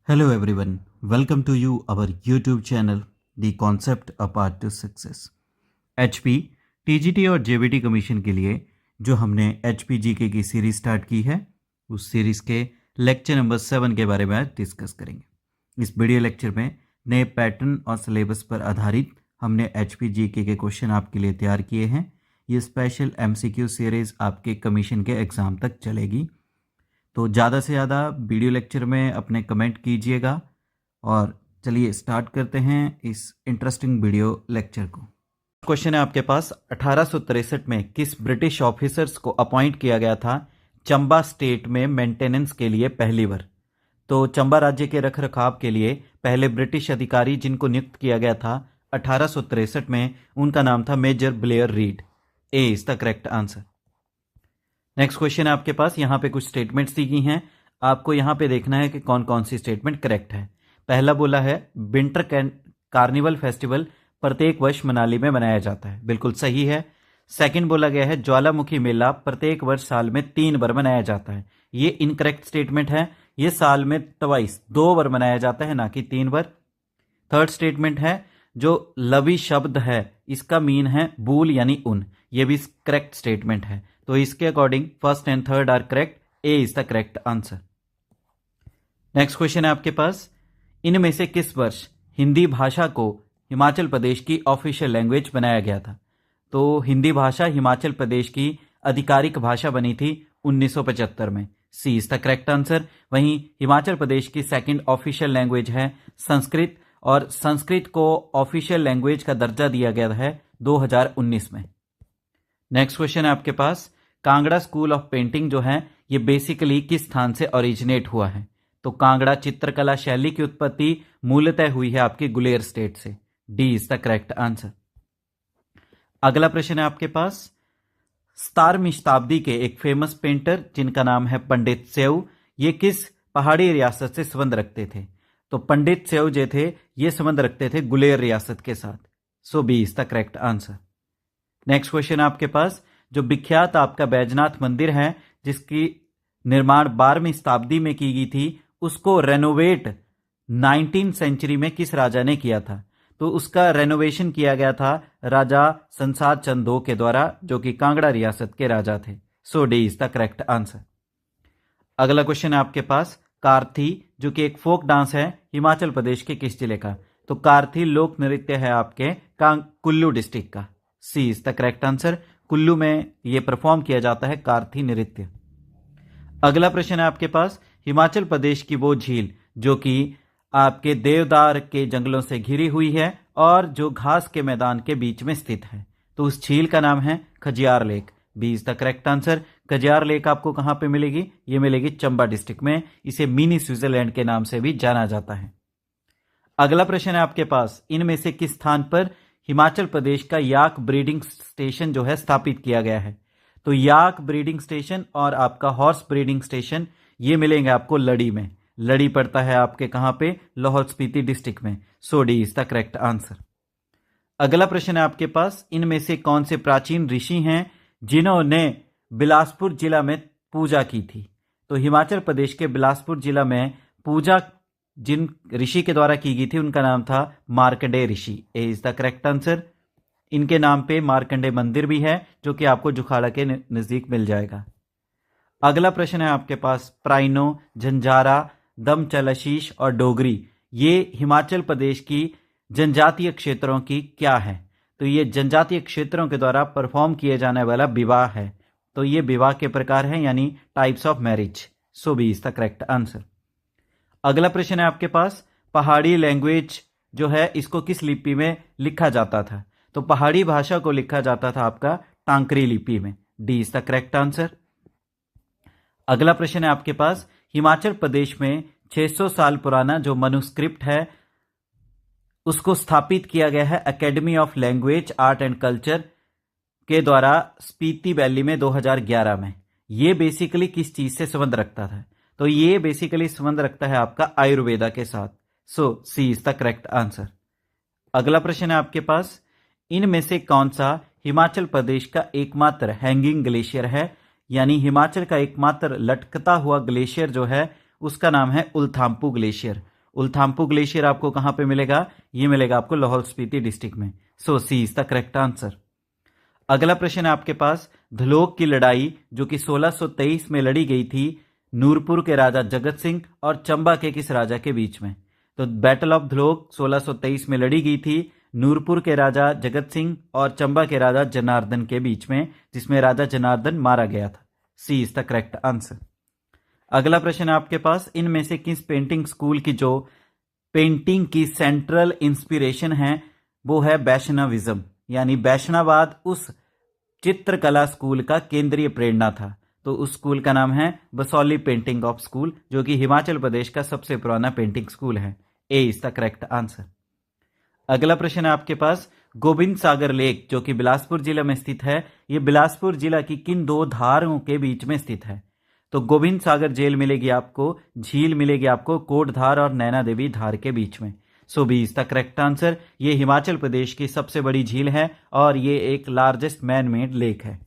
Hello everyone, welcome to you our YouTube channel The Concept A Path to Success। HP, TGT और JBT commission के लिए जो हमने HP GK की series start की है उस सीरीज के लेक्चर नंबर 7 के बारे में आज डिस्कस करेंगे। इस वीडियो लेक्चर में नए पैटर्न और सिलेबस पर आधारित हमने HP GK के क्वेश्चन आपके लिए तैयार किए हैं। ये स्पेशल MCQ सीरीज आपके कमीशन के एग्ज़ाम तक चलेगी, तो ज़्यादा से ज़्यादा वीडियो लेक्चर में अपने कमेंट कीजिएगा। और चलिए स्टार्ट करते हैं इस इंटरेस्टिंग वीडियो लेक्चर को। क्वेश्चन है आपके पास, 1863 में किस ब्रिटिश ऑफिसर्स को अपॉइंट किया गया था चंबा स्टेट में मेंटेनेंस के लिए पहली बार? तो चंबा राज्य के रख रखाव के लिए पहले ब्रिटिश अधिकारी जिनको नियुक्त किया गया था 1863 में, उनका नाम था Major Blair Reid. A is the correct answer. Next question है आपके पास, यहाँ पे कुछ स्टेटमेंट्स दी गई हैं, आपको यहाँ पे देखना है कि कौन कौन सी स्टेटमेंट करेक्ट है। पहला बोला है विंटर कार्निवल फेस्टिवल प्रत्येक वर्ष मनाली में मनाया जाता है, बिल्कुल सही है। सेकंड बोला गया है ज्वालामुखी मेला प्रत्येक वर्ष साल में 3 बार मनाया जाता है, ये इनकरेक्ट स्टेटमेंट है। ये साल में ट्वाइस 2 बार मनाया जाता है, ना कि 3 बार। थर्ड स्टेटमेंट है जो लवी शब्द है इसका मीन है बूल यानी ऊन, ये भी करेक्ट स्टेटमेंट है। तो इसके according first and third are correct, A is the correct answer. Next question है आपके पास, इनमें से किस वर्ष हिंदी भाषा को हिमाचल प्रदेश की ऑफिशियल लैंग्वेज बनाया गया था? तो हिंदी भाषा हिमाचल प्रदेश की आधिकारिक भाषा बनी थी 1975 में, C is the correct answer. वहीं हिमाचल प्रदेश की सेकंड ऑफिशियल लैंग्वेज है संस्कृत, और संस्कृत को ऑफिशियल लैंग्वेज का दर्जा दिया गया है 2019 में। नेक्स्ट क्वेश्चन है आपके पास, कांगड़ा स्कूल ऑफ पेंटिंग जो है ये बेसिकली किस स्थान से ओरिजिनेट हुआ है? तो कांगड़ा चित्रकला शैली की उत्पत्ति मूलतः हुई है आपकी गुलेर स्टेट से, D is the correct answer. अगला प्रश्न है आपके पास, 17वीं शताब्दी के एक फेमस पेंटर जिनका नाम है पंडित सेऊ, ये किस पहाड़ी रियासत से संबंध रखते थे? तो पंडित सेऊ जो थे ये संबंध रखते थे गुलेर रियासत के साथ, so B is the correct answer. Next question आपके पास, जो विख्यात आपका बैजनाथ मंदिर है जिसकी निर्माण 12वीं शताब्दी में की गई थी, उसको रेनोवेट 19वीं सेंचुरी में किस राजा ने किया था? तो उसका रेनोवेशन किया गया था राजा संसार चंद II के द्वारा, जो कि कांगड़ा रियासत के राजा थे, so D is the correct answer. अगला क्वेश्चन है आपके पास, कारथी जो कि एक फोक डांस है हिमाचल प्रदेश के किस जिले का? तो कारथी लोक नृत्य है आपके कुल्लू डिस्ट्रिक्ट का, C is the correct answer. Kullu में यह परफॉर्म किया जाता है कारथी नृत्य। अगला प्रश्न है आपके पास, हिमाचल प्रदेश की वो झील जो कि आपके देवदार के जंगलों से घिरी हुई है और जो घास के मैदान के बीच में स्थित है, तो उस झील का नाम है Khajjiar lake, B is the correct answer. Khajjiar lake आपको कहां पे मिलेगी? ये मिलेगी चंबा डिस्ट्रिक्ट में, इसे मिनी स्विट्जरलैंड के नाम से भी जाना जाता है। अगला प्रश्न है आपके पास, इनमें से किस स्थान पर हिमाचल प्रदेश का याक ब्रीडिंग स्टेशन जो है स्थापित किया गया है? तो याक ब्रीडिंग स्टेशन और आपका हॉर्स ब्रीडिंग स्टेशन ये मिलेंगे आपको लड़ी में। लड़ी पड़ता है आपके कहां पे? लाहौल स्पीति डिस्ट्रिक्ट में, so D is the correct answer. अगला प्रश्न है आपके पास, इनमें से कौन से प्राचीन ऋषि हैं जिन्होंने बिलासपुर जिला में पूजा की थी? तो हिमाचल प्रदेश के बिलासपुर जिला में पूजा जिन ऋषि के द्वारा की गई थी उनका नाम था मार्कंडेय ऋषि, ए इज द करेक्ट आंसर। इनके नाम पे मार्कंडेय मंदिर भी है जो कि आपको जुखाड़ा के नजदीक मिल जाएगा। अगला प्रश्न है आपके पास, प्राइनो, झंझारा, दम चलाशीष और डोगरी ये हिमाचल प्रदेश की जनजातीय क्षेत्रों की क्या है? तो ये जनजातीय क्षेत्रों के द्वारा परफॉर्म किए जाने वाला विवाह है, तो ये विवाह के प्रकार हैं यानी types of marriage, so B is the correct answer. अगला प्रश्न है आपके पास, पहाड़ी लैंग्वेज जो है इसको किस लिपि में लिखा जाता था? तो पहाड़ी भाषा को लिखा जाता था आपका टांकरी लिपि में, D is the correct answer. अगला प्रश्न है आपके पास, हिमाचल प्रदेश में 600 साल पुराना जो मनुस्क्रिप्ट है उसको स्थापित किया गया है academy of language art and culture के द्वारा स्पीति वैली में 2011 में। ये बेसिकली किस चीज से संबंध रखता था? तो ये बेसिकली संबंध रखता है आपका आयुर्वेदा के साथ, सो C is the correct answer. अगला प्रश्न है आपके पास, इनमें से कौन सा हिमाचल प्रदेश का एकमात्र हैंगिंग ग्लेशियर है? यानी हिमाचल का एकमात्र लटकता हुआ ग्लेशियर जो है उसका नाम है उल्थाम्पू ग्लेशियर, उल्थामपू ग्लेशियर आपको कहां पे मिलेगा? ये मिलेगा आपको लाहौल स्पीति डिस्ट्रिक्ट में। सो C is the correct answer. अगला प्रश्न है आपके पास, धलोक की लड़ाई जो कि 1623 में लड़ी गई थी नूरपुर के राजा जगत सिंह और चंबा के किस राजा के बीच में? तो बैटल ऑफ धलोक 1623 में लड़ी गई थी नूरपुर के राजा जगत सिंह और चंबा के राजा जनार्दन के बीच में, जिसमें राजा जनार्दन मारा गया था। सी इज द करेक्ट आंसर। अगला प्रश्न है आपके पास, इनमें से किस पेंटिंग स्कूल की जो पेंटिंग की सेंट्रल इंस्पिरेशन है वो है वैष्णविज्म, यानी वैष्णववाद उस चित्रकला स्कूल का केंद्रीय प्रेरणा था। तो उस स्कूल का नाम है बसौली पेंटिंग ऑफ स्कूल, जो कि हिमाचल प्रदेश का सबसे पुराना पेंटिंग स्कूल है। A is the correct answer. अगला प्रश्न है आपके पास, गोविंद सागर लेक जो कि बिलासपुर जिला में स्थित है, ये बिलासपुर जिला की किन दो धारों के बीच में स्थित है? तो गोविंद सागर झील मिलेगी आपको कोटधार और नैना देवी धार के बीच में। So B is the correct answer. ये हिमाचल प्रदेश की सबसे बड़ी झील है और ये एक लार्जेस्ट मैन मेड लेक है।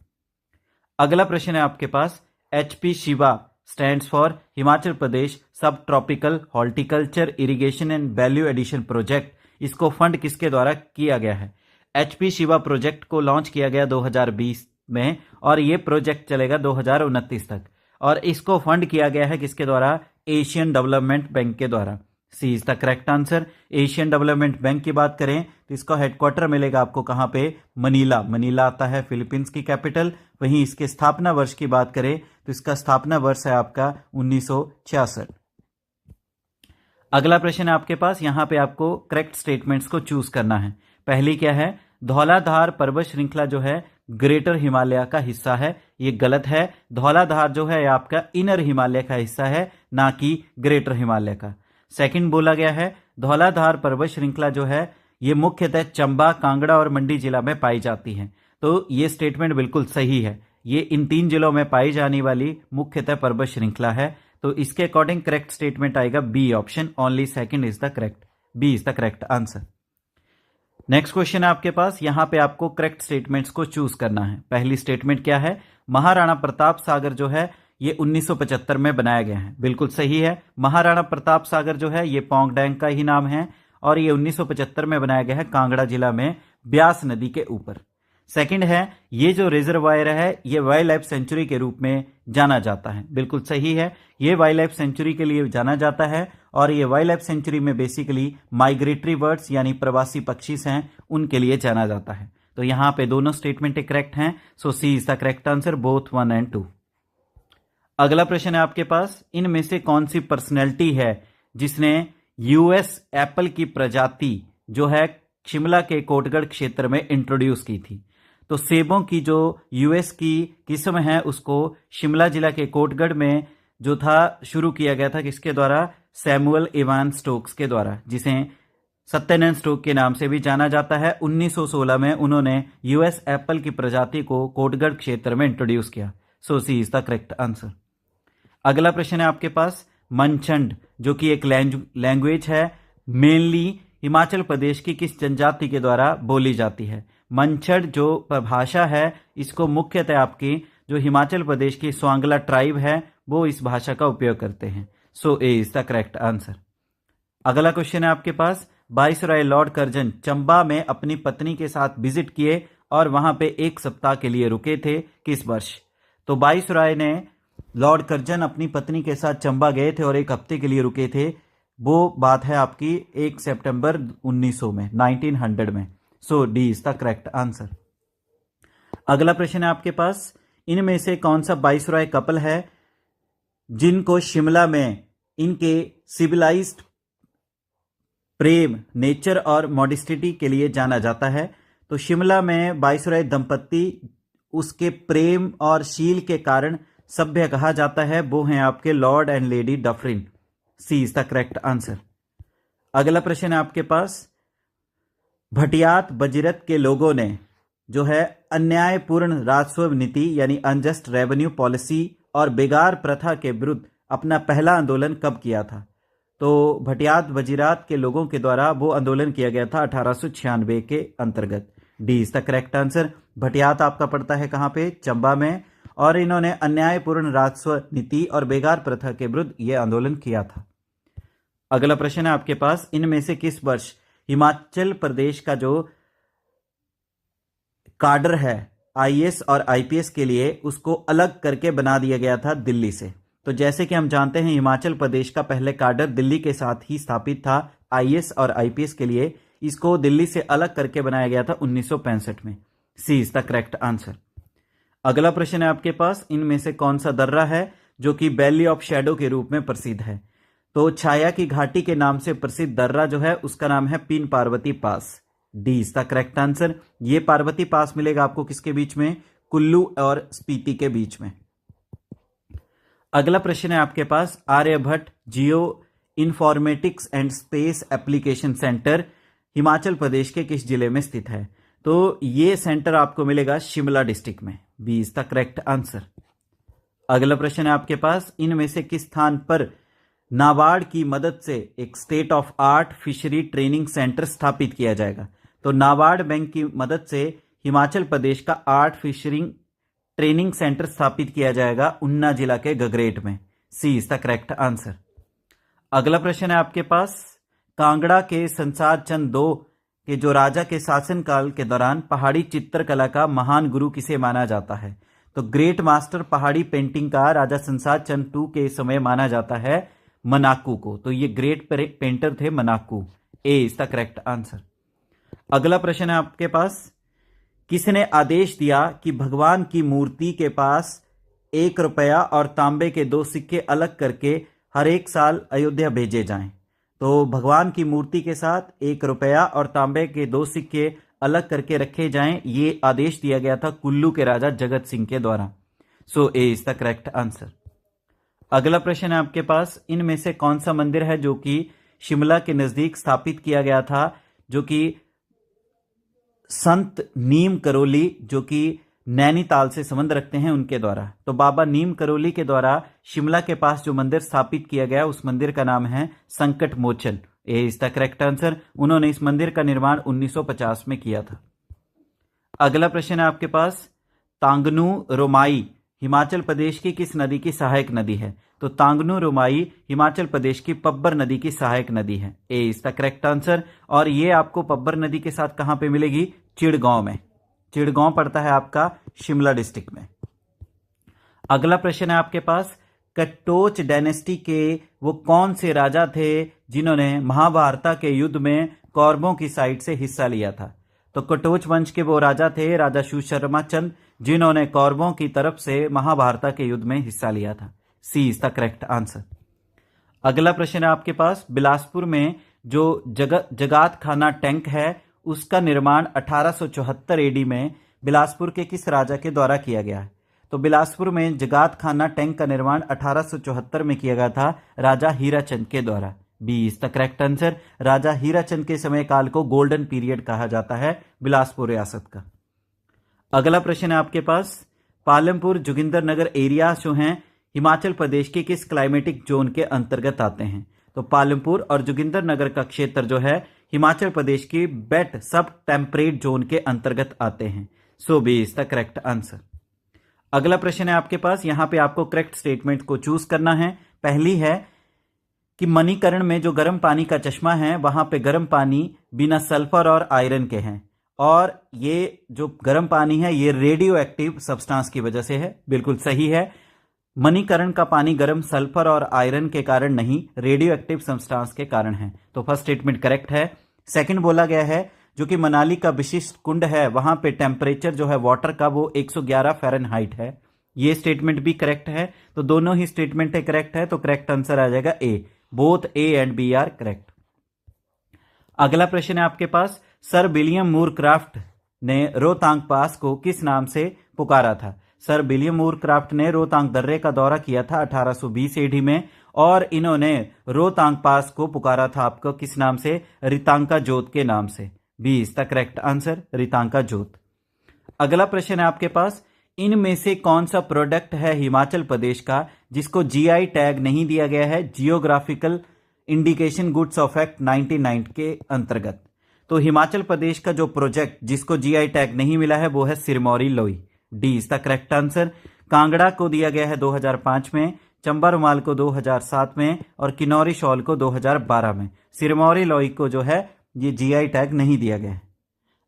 अगला प्रश्न है आपके पास, HP Shiva stands for Himachal Pradesh sub tropical horticulture irrigation and value addition project. इसको फंड किसके द्वारा किया गया है? HP शिवा प्रोजेक्ट को लॉन्च किया गया 2020 में और ये प्रोजेक्ट चलेगा 2029 तक, और इसको फंड किया गया है किसके द्वारा? एशियन डेवलपमेंट बैंक के द्वारा। C is the correct answer. Asian development bank की बात करें तो इसका हेडक्वार्टर मिलेगा आपको कहां पे? मनीला आता है फिलीपींस की कैपिटल। वहीं इसके स्थापना वर्ष की बात करें तो इसका स्थापना वर्ष है आपका 1966। अगला प्रश्न है आपके पास, यहां पे आपको करेक्ट स्टेटमेंट्स को चूज करना है। पहली क्या है? धौलाधार पर्वत श्रृंखला जो है ग्रेटर हिमालय का हिस्सा है, ये गलत है। धौलाधार जो है आपका इनर हिमालय का हिस्सा है, ना कि ग्रेटर हिमालय का। सेकंड बोला गया है धौलाधार पर्वत श्रृंखला जो है ये मुख्यतः चंबा, कांगड़ा और मंडी जिला में पाई जाती है। तो ये स्टेटमेंट बिल्कुल सही है, ये इन 3 जिलों में पाई जाने वाली मुख्यतः पर्वत श्रृंखला है। तो इसके अकॉर्डिंग करेक्ट स्टेटमेंट आएगा B option, only second is the correct, B is the correct answer. Next question है आपके पास, यहां पे आपको करेक्ट स्टेटमेंट्स को चूज करना है। पहली स्टेटमेंट क्या है? महाराणा प्रताप सागर जो है ये 1975 में बनाया गया है, बिल्कुल सही है। महाराणा प्रताप सागर जो है ये पोंग डैंग का ही नाम है और ये 1975 में बनाया गया है कांगड़ा जिला में ब्यास नदी के ऊपर। सेकंड है, ये जो रिजर्वायर है ये वाइल्ड लाइफ सेंचुरी के रूप में जाना जाता है, बिल्कुल सही है। ये वाइल्ड लाइफ सेंचुरी के लिए जाना जाता है और ये वाइल्ड लाइफ सेंचुरी में बेसिकली माइग्रेटरी बर्ड्स यानी प्रवासी पक्षी हैं उनके लिए जाना जाता है। तो यहां पे दोनों स्टेटमेंट करेक्ट हैं। So C is the correct answer, both 1 और 2। अगला प्रश्न है आपके पास, इनमें से कौन सी पर्सनैलिटी है जिसने यूएस एप्पल की प्रजाति जो है शिमला के कोटगढ़ क्षेत्र में इंट्रोड्यूस की थी? तो सेबों की जो यूएस की किस्म है उसको शिमला जिला के कोटगढ़ में जो था शुरू किया गया था किसके द्वारा? सैमुअल इवान स्टोक्स के द्वारा, जिसे सत्यनंद स्टोक के नाम से भी जाना जाता है। 1916 में उन्होंने यूएस एप्पल की प्रजाति को कोटगढ़ क्षेत्र में इंट्रोड्यूस किया। सो C is the correct answer. अगला प्रश्न है आपके पास, मनचंड जो कि एक लैंग्वेज है मेनली हिमाचल प्रदेश की किस जनजाति के द्वारा बोली जाती है? मनचंड जो भाषा है इसको मुख्यतः आपकी जो हिमाचल प्रदेश की स्वांगला ट्राइब है वो इस भाषा का उपयोग करते हैं। सो A is the correct answer. अगला क्वेश्चन है आपके पास, वाइसरॉय लॉर्ड कर्जन चंबा में अपनी पत्नी के साथ विजिट किए और वहां पे 1 सप्ताह के लिए रुके थे, किस वर्ष? तो वाइसरॉय ने लॉर्ड कर्जन अपनी पत्नी के साथ चंबा गए थे और 1 हफ्ते के लिए रुके थे, वो बात है आपकी 1 सितंबर 1900 में, 1900 में। So D is the correct answer. अगला प्रश्न है आपके पास, इनमें से कौन सा वाइसरॉय कपल है जिनको शिमला में इनके सिविलाइज्ड प्रेम, नेचर और मॉडेस्टी के लिए जाना जाता है? तो शिमला में वाइसरॉय दंपत्ति उसके प्रेम और शील के कारण सभ्य कहा जाता है, वो हैं आपके Lord and Lady Dufferin. C is the correct answer. अगला प्रश्न है आपके पास, भटियात बजीरत के लोगों ने जो है अन्यायपूर्ण राजस्व नीति यानी अनजस्ट रेवेन्यू पॉलिसी और बेगार प्रथा के विरुद्ध अपना पहला आंदोलन कब किया था? तो भटियात बजीरात के लोगों के द्वारा वो आंदोलन किया गया था 1896 के अंतर्गत। D is the correct answer. Bhattiyat आपका पड़ता है कहां पे? चंबा में, और इन्होंने अन्यायपूर्ण राजस्व नीति और बेगार प्रथा के विरुद्ध ये आंदोलन किया था। अगला प्रश्न है आपके पास, इनमें से किस वर्ष हिमाचल प्रदेश का जो काडर है आईएएस और आईपीएस के लिए उसको अलग करके बना दिया गया था दिल्ली से? तो जैसे कि हम जानते हैं हिमाचल प्रदेश का पहले काडर दिल्ली के साथ ही स्थापित था आईएएस और आईपीएस के लिए, इसको दिल्ली से अलग करके बनाया गया था 1965 में। C is the correct answer. अगला प्रश्न है आपके पास, इनमें से कौन सा दर्रा है जो कि वैली ऑफ शैडो के रूप में प्रसिद्ध है? तो छाया की घाटी के नाम से प्रसिद्ध दर्रा जो है उसका नाम है Pin Parvati pass. D is the correct answer. ये पार्वती पास मिलेगा आपको किसके बीच में? कुल्लू और स्पीति के बीच में। अगला प्रश्न है आपके पास, Aryabhatta geoinformatics and space application centre Himachal Pradesh के किस जिले में स्थित है? तो ये सेंटर आपको मिलेगा शिमला डिस्ट्रिक्ट में। B is the correct answer. अगला प्रश्न है आपके पास, इनमें से किस स्थान पर नाबार्ड की मदद से एक state of art fishery training centre स्थापित किया जाएगा? तो नाबार्ड बैंक की मदद से हिमाचल प्रदेश का आर्ट फिशरिंग ट्रेनिंग सेंटर स्थापित किया जाएगा ऊना जिला के गगरेट में। C is the correct answer. अगला प्रश्न है आपके पास, कांगड़ा के संसार चंद दो के जो राजा के शासनकाल के दौरान पहाड़ी चित्रकला का महान गुरु किसे माना जाता है? तो ग्रेट मास्टर पहाड़ी पेंटिंग का राजा संसार चंद टू के समय माना जाता है मनाकू को। तो ये ग्रेट पेंटर थे मनाकू। ए इज द करेक्ट आंसर। अगला प्रश्न है आपके पास, किसने आदेश दिया कि भगवान की मूर्ति के पास 1 रुपया और तांबे के 2 सिक्के अलग करके हर एक साल अयोध्या भेजे जाएं? तो भगवान की मूर्ति के साथ 1 रुपया और तांबे के 2 सिक्के अलग करके रखे जाएं, ये आदेश दिया गया था कुल्लू के राजा जगत सिंह के द्वारा। सो A is the correct answer. अगला प्रश्न है आपके पास, इनमें से कौन सा मंदिर है जो कि शिमला के नजदीक स्थापित किया गया था, जो कि संत नीम करोली जो कि नैनीताल से संबंध रखते हैं उनके द्वारा? तो बाबा नीम करोली के द्वारा शिमला के पास जो मंदिर स्थापित किया गया उस मंदिर का नाम है संकट मोचन। ए इज द करेक्ट आंसर। उन्होंने इस मंदिर का निर्माण 1950 में किया था। अगला प्रश्न है आपके पास, तांगनू रोमाई हिमाचल प्रदेश की किस नदी की सहायक नदी है? तो तांगनू रोमाई हिमाचल प्रदेश की पब्बर नदी की सहायक नदी है। A is the correct answer. और ये आपको पब्बर नदी के साथ कहां पे मिलेगी? चिड़गांव में। चिड़गांव पड़ता है आपका शिमला डिस्ट्रिक्ट में। अगला प्रश्न है आपके पास, कटोच डायनेस्टी के वो कौन से राजा थे जिन्होंने महाभारत के युद्ध में कौरवों की साइड से हिस्सा लिया था? तो कटोच वंश के वो राजा थे राजा सुशर्मा चंद, जिन्होंने कौरवों की तरफ से महाभारत के युद्ध में हिस्सा लिया था। सी इज द करेक्ट आंसर। अगला प्रश्न है आपके पास, बिलासपुर में जो जगात खाना टैंक है उसका निर्माण 1874 एडी में बिलासपुर के किस राजा के द्वारा किया गया है? तो बिलासपुर में जगात खाना टैंक का निर्माण 1874 में किया गया था राजा हीराचंद के द्वारा। B is the correct answer. राजा हीराचंद के समय काल को गोल्डन पीरियड कहा जाता है बिलासपुर रियासत का। अगला प्रश्न है आपके पास, पालमपुर जोगिंदरनगर एरिया जो हैं हिमाचल प्रदेश के किस क्लाइमेटिक जोन के अंतर्गत आते हैं? तो पालमपुर और जोगिंदरनगर का क्षेत्र जो है हिमाचल प्रदेश की बेट सब टेम्परेट जोन के अंतर्गत आते हैं। So B is the correct answer. अगला प्रश्न है आपके पास, यहां पे आपको करेक्ट स्टेटमेंट को चूज करना है। पहली है कि मणिकर्ण में जो गर्म पानी का चश्मा है वहां पे गर्म पानी बिना सल्फर और आयरन के हैं, और ये जो गर्म पानी है ये रेडियो एक्टिव सब्सटेंस की वजह से है। बिल्कुल सही है, मणिकर्ण का पानी गर्म सल्फर और आयरन के कारण नहीं, रेडियो एक्टिव सब्सटेंस के कारण है। तो फर्स्ट स्टेटमेंट करेक्ट है। सेकंड बोला गया है जो कि मनाली का विशिष्ट कुंड है वहां पे टेम्परेचर जो है वाटर का वो 111 फ़ारेनहाइट है। ये स्टेटमेंट भी करेक्ट है। तो दोनों ही स्टेटमेंट करेक्ट है, तो करेक्ट आंसर आ जाएगा A. Both A and B are correct. अगला प्रश्न है आपके पास, सर विलियम मूर क्राफ्ट ने रोहतांग पास को किस नाम से पुकारा था? सर विलियम मूर क्राफ्ट ने रोहतांग दर्रे का दौरा किया था 1820 एडी में, और इन्होंने रोहतांग पास को पुकारा था आपको किस नाम से? रितांका जोत के नाम से। B is the correct answer, Ritanka जोत। अगला प्रश्न है आपके पास, इनमें से कौन सा प्रोडक्ट है हिमाचल प्रदेश का जिसको जीआई टैग नहीं दिया गया है geographical indication goods of act 1990 के अंतर्गत? तो हिमाचल प्रदेश का जो प्रोजेक्ट जिसको जीआई टैग नहीं मिला है वो है सिरमौरी लोई। D is the correct answer. Kangra को दिया गया है 2005 में, चंबा रुमाल को 2007 में और किन्नौरी शॉल को 2012 में। सिरमौरी लोई को जो है ये जीआई टैग नहीं दिया गया है।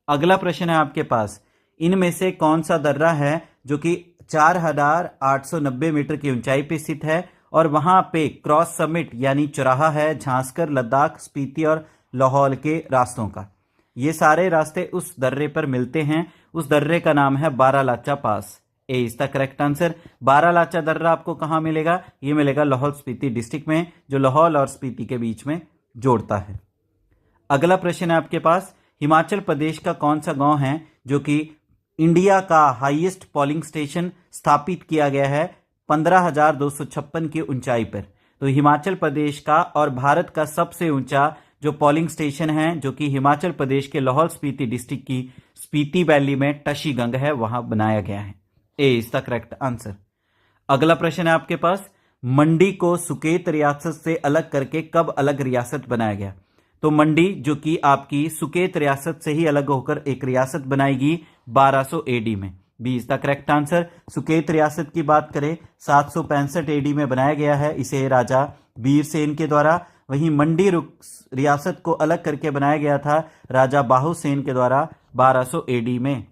अगला प्रश्न है आपके पास, इनमें से कौन सा दर्रा है जो कि 4890 मीटर की ऊंचाई पे स्थित है और वहां पे क्रॉस समिट यानी चौराहा है झांसकर, लद्दाख, स्पीति और लाहौल के रास्तों का। ये सारे रास्ते उस दर्रे पर मिलते हैं। उस दर्रे का नाम है Baralacha pass. A is the correct answer. Baralacha दर्रा आपको कहां मिलेगा? ये मिलेगा लाहौल स्पीति डिस्ट्रिक्ट में, जो लाहौल और स्पीति के बीच में जोड़ता है। अगला प्रश्न है आपके पास, हिमाचल प्रदेश का कौन सा गांव है जो कि इंडिया का हाईएस्ट पोलिंग स्टेशन स्थापित किया गया है 15,256 की ऊंचाई पर। तो हिमाचल प्रदेश का और भारत का सबसे ऊंचा जो पोलिंग स्टेशन है जो कि हिमाचल प्रदेश के लाहौल स्पीति डिस्ट्रिक्ट की स्पीति वैली में टशीगंग है, वहां बनाया गया है। A is the correct answer. अगला प्रश्न है आपके पास, मंडी को सुकेत रियासत से अलग करके कब अलग रियासत बनाया गया? तो मंडी जो कि आपकी सुकेत रियासत से ही अलग होकर एक रियासत बनाएगी 1200 एडी में। B is the correct answer. Suket रियासत की बात करें 765 एडी में बनाया गया है इसे राजा बीरसेन के द्वारा। वहीं मंडी रियासत को अलग करके बनाया गया था राजा बाहुसेन के द्वारा 1200 एडी में।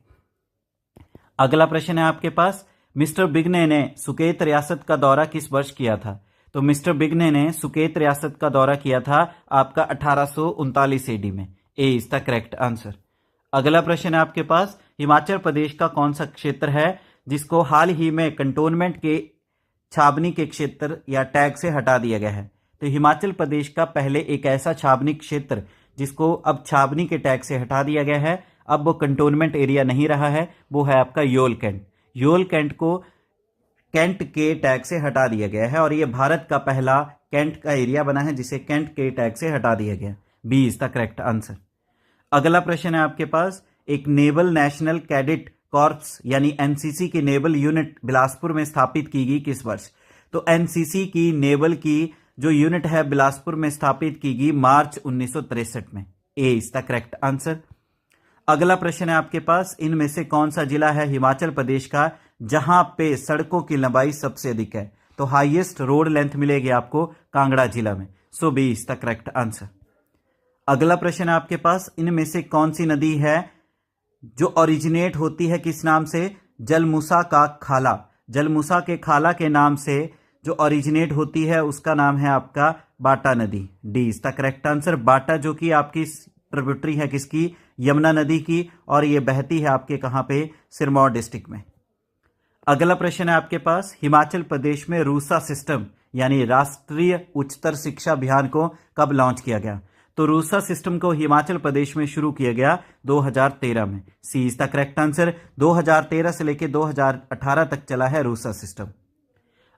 अगला प्रश्न है आपके पास, मिस्टर बिग्ने ने सुकेत रियासत का दौरा किस वर्ष किया था? तो मिस्टर बिग्ने ने सुकेत रियासत का दौरा किया था आपका 1839 एडी में। A is the correct answer. अगला प्रश्न है आपके पास, हिमाचल प्रदेश का कौन सा क्षेत्र है जिसको हाल ही में कंटोनमेंट के छावनी के क्षेत्र या टैग से हटा दिया गया है? तो हिमाचल प्रदेश का पहले एक ऐसा छावनी क्षेत्र जिसको अब छावनी के टैग से हटा दिया गया है, अब वो कंटोनमेंट एरिया नहीं रहा है, वो है आपका योल कैंट। योल कैंट को कैंट के टैग से हटा दिया गया है और ये भारत का पहला कैंट का एरिया बना है जिसे कैंट के टैग से हटा दिया गया। B is the correct answer. अगला प्रश्न है आपके पास, एक नेवल नेशनल कैडेट कॉर्प्स यानी एनसीसी की नेवल यूनिट बिलासपुर में स्थापित की गई किस वर्ष? तो एनसीसी की नेवल की जो यूनिट है बिलासपुर में स्थापित की गई मार्च 1963 में। A is the correct answer. अगला प्रश्न है आपके पास, इनमें से कौन सा जिला है हिमाचल प्रदेश का जहां पे सड़कों की लंबाई सबसे अधिक है? तो हाईएस्ट रोड लेंथ मिलेगी आपको कांगड़ा जिला में। So B is the correct answer. अगला प्रश्न है आपके पास, इनमें से कौन सी नदी है जो ओरिजिनेट होती है किस नाम से? जलमूसा का खाला। जलमूसा के खाला के नाम से जो ओरिजिनेट होती है उसका नाम है आपका बाटा नदी। D is the correct answer. Bata जो कि आपकी ट्रिब्यूटरी है किसकी? यमुना नदी की, और ये बहती है आपके कहां पे? सिरमौर डिस्ट्रिक्ट में। अगला प्रश्न है आपके पास, हिमाचल प्रदेश में रूसा सिस्टम यानी राष्ट्रीय उच्चतर शिक्षा अभियान को कब लॉन्च किया गया? तो रूसा सिस्टम को हिमाचल प्रदेश में शुरू किया गया 2013 में। C is the correct answer. 2013 से लेकर 2018 तक चला है रूसा सिस्टम।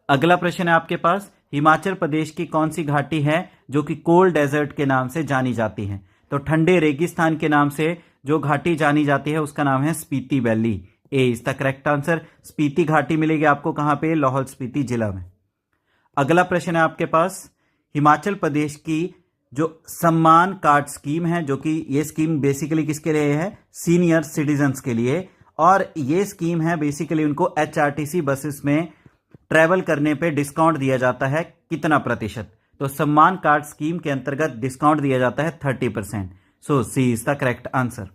अगला प्रश्न है आपके पास, हिमाचल प्रदेश की कौन सी घाटी है जो कि कोल्ड डेजर्ट के नाम से जानी जाती है? तो ठंडे रेगिस्तान के नाम से जो घाटी जानी जाती है उसका नाम है Spiti valley. A is the correct answer. Spiti घाटी मिलेगी आपको कहां पे? लाहौल स्पीति जिला में। अगला प्रश्न है आपके पास, हिमाचल प्रदेश की जो सम्मान कार्ड स्कीम है जो कि ये स्कीम बेसिकली किसके लिए है? सीनियर सिटीजन्स के लिए, और ये स्कीम है बेसिकली उनको एचआरटीसी बसेस में ट्रैवल करने पे डिस्काउंट दिया जाता है कितना प्रतिशत? तो सम्मान कार्ड स्कीम के अंतर्गत डिस्काउंट दिया जाता है 30%। सो C is the correct answer.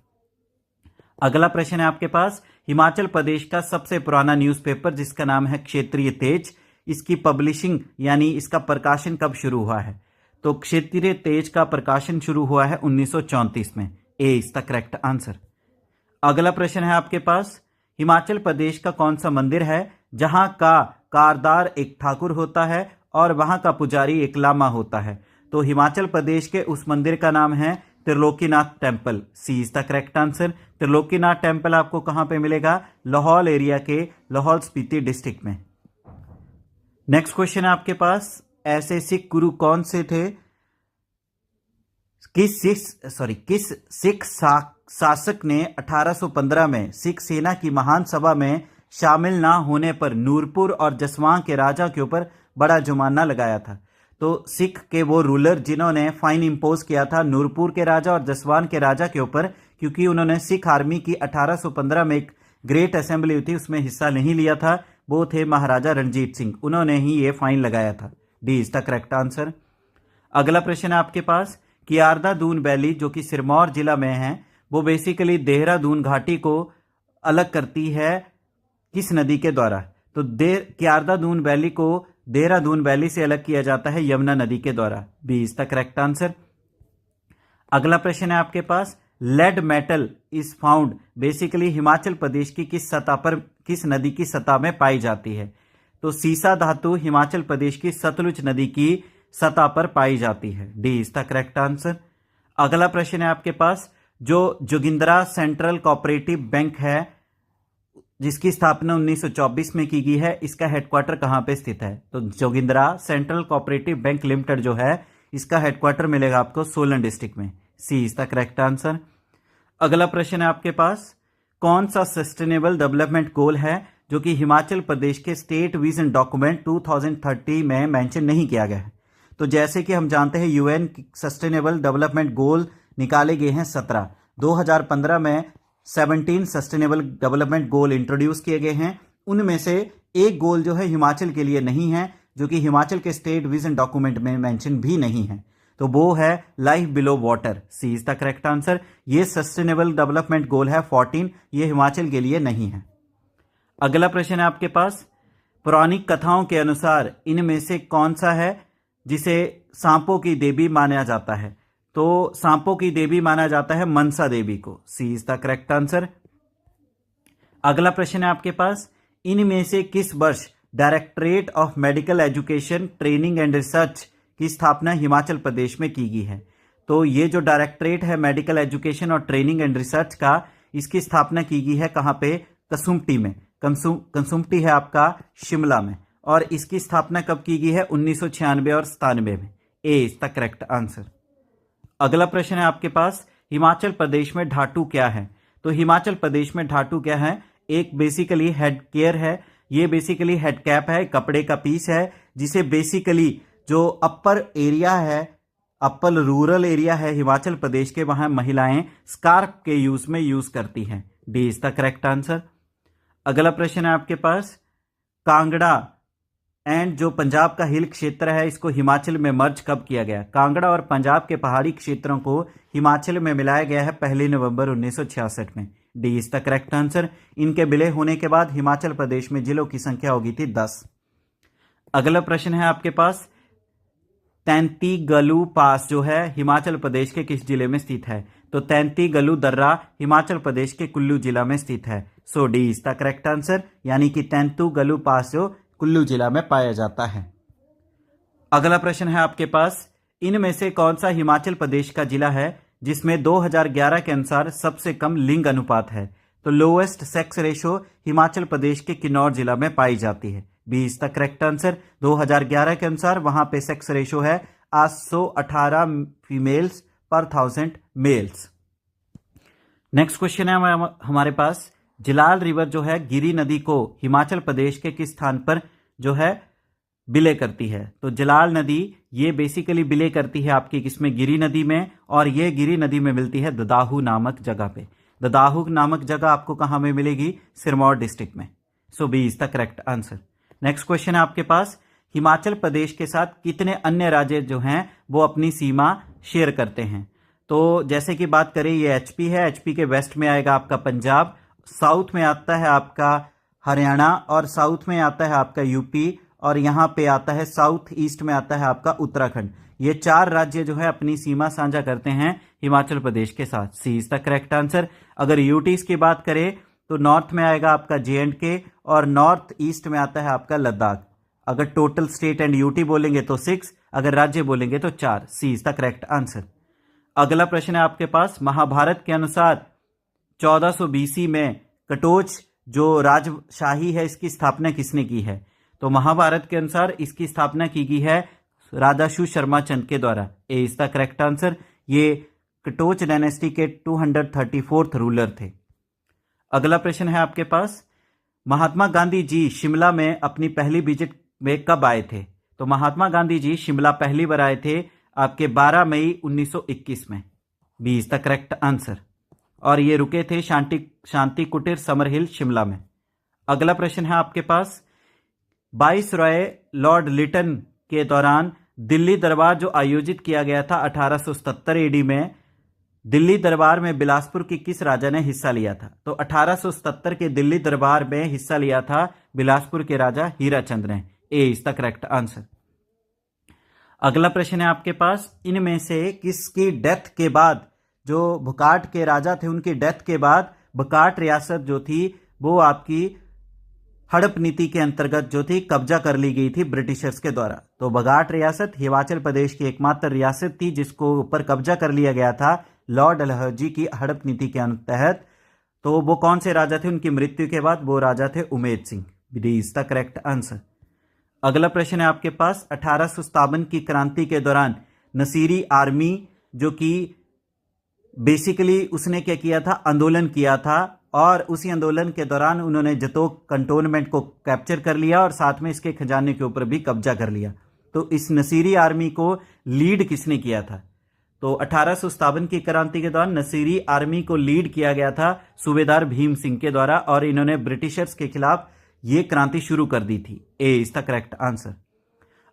अगला प्रश्न है आपके पास, हिमाचल प्रदेश का सबसे पुराना न्यूज़पेपर जिसका नाम है क्षेत्रीय तेज, इसकी पब्लिशिंग यानी इसका प्रकाशन कब शुरू हुआ है? तो क्षेत्रीय तेज का प्रकाशन शुरू हुआ है 1934 में। A is the correct answer. अगला प्रश्न है आपके पास, हिमाचल प्रदेश का कौन सा मंदिर है जहां का कारदार एक ठाकुर होता है और वहां का पुजारी एक लामा होता है? तो हिमाचल प्रदेश के उस मंदिर का नाम है Trilokinath temple. C is the correct answer. Trilokinath temple आपको कहां पे मिलेगा? लाहौल एरिया के लाहौल स्पीति डिस्ट्रिक्ट में। नेक्स्ट क्वेश्चन है आपके पास, ऐसे सिख गुरु कौन से थे? किस सिख शासक ने 1815 में सिख सेना की महान सभा में शामिल ना होने पर नूरपुर और जसवां के राजा के ऊपर बड़ा जुर्माना लगाया था? तो सिख के वो रूलर जिन्होंने फाइन इंपोज किया था नूरपुर के राजा और जसवान के राजा के ऊपर, क्योंकि उन्होंने सिख आर्मी की 1815 में एक ग्रेट असेंबली हुई थी उसमें हिस्सा नहीं लिया था, वो थे महाराजा रणजीत सिंह, उन्होंने ही ये फाइन लगाया था। D is the correct answer. अगला प्रश्न है आपके पास, कियारदा दून वैली जो कि सिरमौर जिला में है, वो बेसिकली देहरादून घाटी को अलग करती है किस नदी के द्वारा? तो कियारदा दून वैली को देहरादून वैली से अलग किया जाता है यमुना नदी के द्वारा। B is the correct answer. अगला प्रश्न है आपके पास, lead metal is found basically Himachal Pradesh की किस सतह पर, किस नदी की सतह में पाई जाती है? तो सीसा धातु हिमाचल प्रदेश की सतलुज नदी की सतह पर पाई जाती है। D is the correct answer. अगला प्रश्न है आपके पास, जो जोगिंद्रा सेंट्रल कोऑपरेटिव बैंक है जिसकी स्थापना 1924 में की गई है, इसका हेडक्वार्टर कहां पे स्थित है? तो Jogindra central cooperative bank limited जो है, इसका हेडक्वार्टर मिलेगा आपको सोलन डिस्ट्रिक्ट में। C is the correct answer. अगला प्रश्न है आपके पास, कौन सा सस्टेनेबल डेवलपमेंट गोल है जो कि हिमाचल प्रदेश के स्टेट विजन डॉक्यूमेंट 2030 में मेंशन नहीं किया गया है? तो जैसे कि हम जानते हैं यूएन सस्टेनेबल डेवलपमेंट गोल निकाले गए हैं 17, 2015 में 17 सस्टेनेबल डेवलपमेंट गोल इंट्रोड्यूस किए गए हैं। उनमें से एक गोल जो है हिमाचल के लिए नहीं है, जो कि हिमाचल के स्टेट विजन डॉक्यूमेंट में मेंशन भी नहीं है, तो वो है life below water. C is the correct answer. ये सस्टेनेबल डेवलपमेंट गोल है 14, ये हिमाचल के लिए नहीं है। अगला प्रश्न है आपके पास, पौराणिक कथाओं के अनुसार इनमें से कौन सा है जिसे सांपों की देवी माना जाता है? तो सांपों की देवी माना जाता है मनसा देवी को। C is the correct answer. अगला प्रश्न है आपके पास, इनमें से किस वर्ष directorate of medical education training and research की स्थापना हिमाचल प्रदेश में की गई है? तो ये जो डायरेक्टरेट है मेडिकल एजुकेशन और ट्रेनिंग एंड रिसर्च का, इसकी स्थापना की गई है कहां पे? कसुम्पटी में। कसुम्पटी है आपका शिमला में, और इसकी स्थापना कब की गई है? 1996 और 97 में। A is the correct answer. अगला प्रश्न है आपके पास, हिमाचल प्रदेश में ढाटू क्या है? तो हिमाचल प्रदेश में ढाटू क्या है? एक बेसिकली हेड केयर है, ये बेसिकली हेड कैप है, कपड़े का पीस है, जिसे बेसिकली जो अपर एरिया है, अपर रूरल एरिया है हिमाचल प्रदेश के, वहां महिलाएं स्कार्फ के यूज में यूज करती हैं। D is the correct answer. अगला प्रश्न है आपके पास, कांगड़ा एंड जो पंजाब का हिल क्षेत्र है, इसको हिमाचल में मर्ज कब किया गया? कांगड़ा और पंजाब के पहाड़ी क्षेत्रों को हिमाचल में मिलाया गया है 1 नवंबर 1966 में। D is the correct answer. इनके विलय होने के बाद हिमाचल प्रदेश में जिलों की संख्या होगी थी 10। अगला प्रश्न है आपके पास, तैंतीगलू पास जो है हिमाचल प्रदेश के किस जिले में स्थित है? तो तैंतीगलू दर्रा हिमाचल प्रदेश के कुल्लू जिला में स्थित है। So D is the correct answer, यानी कि तैंतीगलू पास जो कुल्लू जिला में पाया जाता है। अगला प्रश्न है आपके पास, इनमें से कौन सा हिमाचल प्रदेश का जिला है जिसमें 2011 के अनुसार सबसे कम लिंग अनुपात है? तो lowest sex ratio Himachal Pradesh के किन्नौर जिला में पाई जाती है। B is the correct answer. 2011 के अनुसार वहां पे सेक्स रेशो है 818 फीमेल्स पर 1000 मेल्स। नेक्स्ट क्वेश्चन है हमारे पास, जिलाल रिवर जो है गिरी नदी को हिमाचल प्रदेश के किस स्थान पर जो है विलय करती है? तो जिलाल नदी ये बेसिकली विलय करती है आपकी किसमें? गिरी नदी में, और ये गिरी नदी में मिलती है ददाहू नामक जगह पे। ददाहू नामक जगह आपको कहां में मिलेगी? सिरमौर डिस्ट्रिक्ट में। So B is the correct answer. Next question है आपके पास, हिमाचल प्रदेश के साथ कितने अन्य राज्य जो हैं वो अपनी सीमा शेयर करते हैं? तो जैसे कि बात करें, ये एचपी है, एचपी के वेस्ट में आएगा आपका पंजाब, साउथ में आता है आपका हरियाणा, और साउथ में आता है आपका यूपी, और यहां पे आता है साउथ ईस्ट में आता है आपका उत्तराखंड। ये 4 राज्य जो है अपनी सीमा साझा करते हैं हिमाचल प्रदेश के साथ। सी इज द करेक्ट आंसर। अगर यूटीज की बात करें तो नॉर्थ में आएगा आपका जे&के, और नॉर्थ ईस्ट में आता है आपका लद्दाख। अगर टोटल स्टेट एंड यूटी बोलेंगे तो 6, अगर राज्य बोलेंगे तो 4। सी इज द करेक्ट आंसर। अगला प्रश्न है आपके पास, महाभारत के अनुसार 1400 BC में कटोच जो राजशाही है, इसकी स्थापना किसने की है? तो महाभारत के अनुसार इसकी स्थापना की गई है राजाशु शर्मा चंद के द्वारा। A is the correct answer. ये कटोच डायनेस्टी के 234th रूलर थे। अगला प्रश्न है आपके पास, महात्मा गांधी जी शिमला में अपनी पहली विजिट में कब आए थे? तो महात्मा गांधी जी शिमला पहली बार आए थे आपके 12 मई 1921 में। B is the correct answer. और ये रुके थे शांति कुटीर समरहिल शिमला में। अगला प्रश्न है आपके पास, वाइसरॉय लॉर्ड लिटन के दौरान दिल्ली दरबार जो आयोजित किया गया था 1877 एडी में, दिल्ली दरबार में बिलासपुर के किस राजा ने हिस्सा लिया था? तो 1877 के दिल्ली दरबार में हिस्सा लिया था बिलासपुर के राजा हीराचंद ने। ए इज द करेक्ट आंसर। अगला प्रश्न है आपके पास, इनमें से किसकी डेथ के बाद, जो बुकाट के राजा थे उनकी डेथ के बाद बुकाट रियासत जो थी वो आपकी हड़प नीति के अंतर्गत जो थी कब्जा कर ली गई थी ब्रिटिशर्स के द्वारा। तो बुकाट रियासत हिमाचल प्रदेश की एकमात्र रियासत थी जिसको ऊपर कब्जा कर लिया गया था लॉर्ड डलहौजी की हड़प नीति के तहत। तो वो कौन से राजा थे उनकी मृत्यु के बाद? वो राजा थे Umed Singh. D is the correct answer. अगला प्रश्न है आपके पास, 1857 की क्रांति के दौरान नसीरी आर्मी जो कि बेसिकली उसने क्या किया था, आंदोलन किया था, और उसी आंदोलन के दौरान उन्होंने जतोक कंटोनमेंट को कैप्चर कर लिया और साथ में इसके खजाने के ऊपर भी कब्जा कर लिया। तो इस नसीरी आर्मी को लीड किसने किया था? तो 1857 की क्रांति के दौरान नसीरी आर्मी को लीड किया गया था सूबेदार भीम सिंह के द्वारा, और इन्होंने ब्रिटिशर्स के खिलाफ ये क्रांति शुरू कर दी थी। ए इज द करेक्ट आंसर।